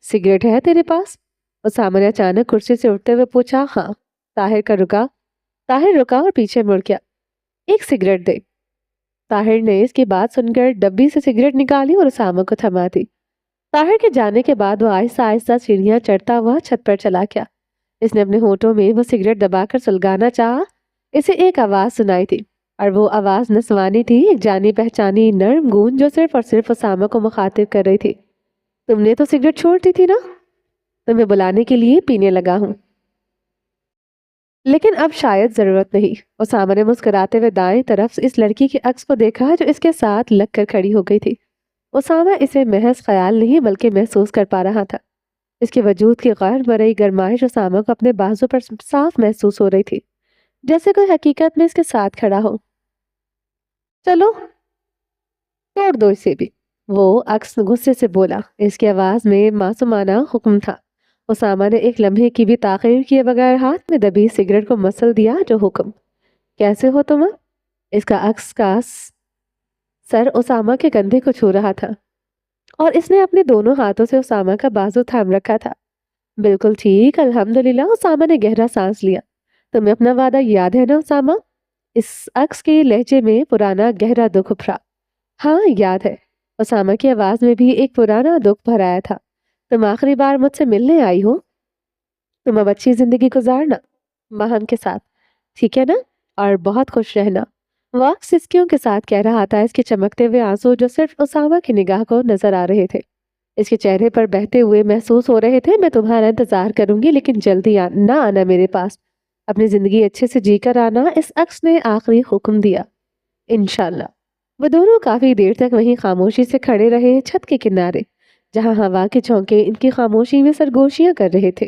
سگریٹ ہے تیرے پاس؟ اسامہ نے اچانک کرسی سے اٹھتے ہوئے پوچھا۔ ہاں۔ طاہر رکا اور پیچھے مڑ گیا۔ ایک سگریٹ دے۔ طاہر نے اس کی بات سن کر ڈبی سے سگریٹ نکالی اور اسامہ کو تھما دی۔ طاہر کے جانے کے بعد وہ آہستہ آہستہ سیڑھیاں چڑھتا ہوا چھت پر چلا گیا۔ اس نے اپنے ہونٹوں میں وہ سگریٹ دبا کر سلگانا چاہا۔ اسے ایک آواز سنائی تھی اور وہ آواز نسوانی تھی، ایک جانی پہچانی نرم گونج جو صرف اور صرف اسامہ کو مخاطب کر رہی تھی۔ تم نے تو سگریٹ چھوڑ دی تھی نا؟ تمہیں بلانے کے لیے پینے لگا ہوں، لیکن اب شاید ضرورت نہیں۔ اسامہ نے مسکراتے ہوئے دائیں طرف اس لڑکی کے عکس کو دیکھا جو اس کے ساتھ لگ کر کھڑی ہو گئی تھی۔ اسامہ اسے محض خیال نہیں بلکہ محسوس کر پا رہا تھا۔ اس کے وجود کی غیر مرئی گرمائش اسامہ کو اپنے بازو پر صاف محسوس ہو رہی تھی، جیسے کوئی حقیقت میں اس کے ساتھ کھڑا ہو۔ چلو توڑ دو اسے بھی، وہ عکس غصے سے بولا۔ اس کی آواز میں معصومانہ حکم تھا۔ اسامہ نے ایک لمحے کی بھی تاخیر کیے بغیر ہاتھ میں دبی سگریٹ کو مسل دیا جو حکم۔ کیسے ہو تم؟ اس کا عکس کا سر اسامہ کے کندھے کو چھو رہا تھا اور اس نے اپنے دونوں ہاتھوں سے اسامہ کا بازو تھام رکھا تھا۔ بالکل ٹھیک، الحمدللہ۔ اسامہ نے گہرا سانس لیا۔ تمہیں اپنا وعدہ یاد ہے نا اسامہ؟ اس عکس کے لہجے میں پرانا گہرا دکھ ابھرا۔ ہاں یاد ہے۔ اسامہ کی آواز میں بھی ایک پرانا دکھ بھر آیا تھا۔ تم آخری بار مجھ سے ملنے آئی ہو۔ تم اب اچھی زندگی گزارنا ماہم کے ساتھ، ٹھیک ہے نا؟ اور بہت خوش رہنا۔ وہ عکس سسکیوں کے ساتھ کہہ رہا تھا، اس کے چمکتے ہوئے آنسو جو صرف اسامہ کی نگاہ کو نظر آ رہے تھے اس کے چہرے پر بہتے ہوئے محسوس ہو رہے تھے۔ میں تمہارا انتظار کروں گی، لیکن جلدی نہ آنا میرے پاس۔ اپنی زندگی اچھے سے جی کر آنا، اس عکس نے آخری حکم دیا۔ انشاءاللہ۔ وہ دونوں کافی دیر تک وہیں خاموشی سے کھڑے رہے، چھت کے کنارے، جہاں ہوا کے جھونکے ان کی خاموشی میں سرگوشیاں کر رہے تھے۔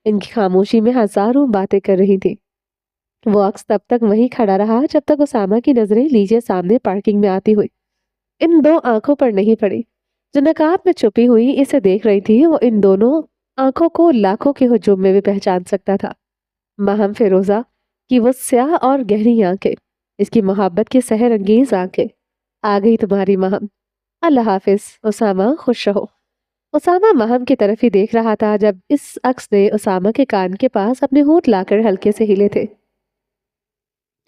ان کی خاموشی میں ہزاروں باتیں کر رہی تھی۔ وہ عکس تب تک وہیں کھڑا رہا جب تک اسامہ کی نظریں لیجے سامنے پارکنگ میں آتی ہوئی ان دو آنکھوں پر نہیں پڑی جو نقاب میں چھپی ہوئی اسے دیکھ رہی تھی۔ وہ ان دونوں آنکھوں کو لاکھوں کے ہجوم میں بھی پہچان سکتا تھا۔ ماہم فیروزہ کی وہ سیاہ اور گہری آنکھیں، اس کی محبت کی سحر انگیز آنکھیں۔ آ گئی تمہاری ماہم۔ اللہ حافظ اسامہ، خوش رہو۔ اسامہ ماہم کی طرف ہی دیکھ رہا تھا جب اس عکس نے اسامہ کے کان کے پاس اپنے ہونٹ لا کر ہلکے سے ہلے تھے۔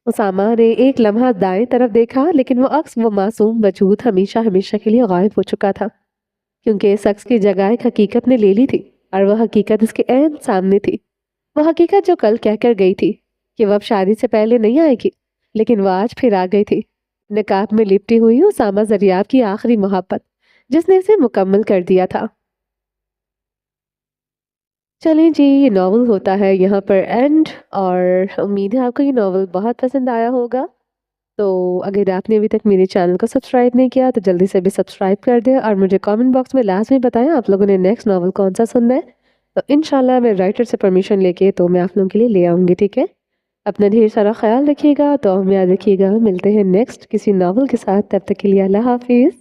اسامہ نے ایک لمحہ دائیں طرف دیکھا، لیکن وہ عکس، وہ معصوم وجود ہمیشہ ہمیشہ کے لیے غائب ہو چکا تھا، کیونکہ اس عکس کی جگہ ایک حقیقت نے لے لی تھی، اور وہ حقیقت اس کے عین سامنے تھی۔ وہ حقیقت جو کل کہہ کر گئی تھی کہ وہ اب شادی سے پہلے نہیں آئے گی، لیکن وہ آج پھر آ گئی تھی۔ نقاب میں لپٹی ہوئی اسامہ زریاب کی آخری محبت، جس نے اسے مکمل کر دیا تھا۔ چلیں جی، یہ ناول ہوتا ہے یہاں پر اینڈ، اور امید ہے آپ کو یہ ناول بہت پسند آیا ہوگا۔ تو اگر آپ نے ابھی تک میرے چینل کو سبسکرائب نہیں کیا تو جلدی سے بھی سبسکرائب کر دیں، اور مجھے کامنٹ باکس میں لازمی بتائیں آپ لوگوں نے نیکسٹ ناول کون سا سننا ہے۔ تو انشاءاللہ میں رائٹر سے پرمیشن لے کے تو میں آپ لوگوں کے لیے لے آؤں گی، ٹھیک ہے؟ اپنا ڈھیر سارا خیال رکھیے گا، تو ہم یاد رکھیے گا، ملتے ہیں نیکسٹ کسی ناول کے ساتھ، تب تک کے لیے اللہ حافظ۔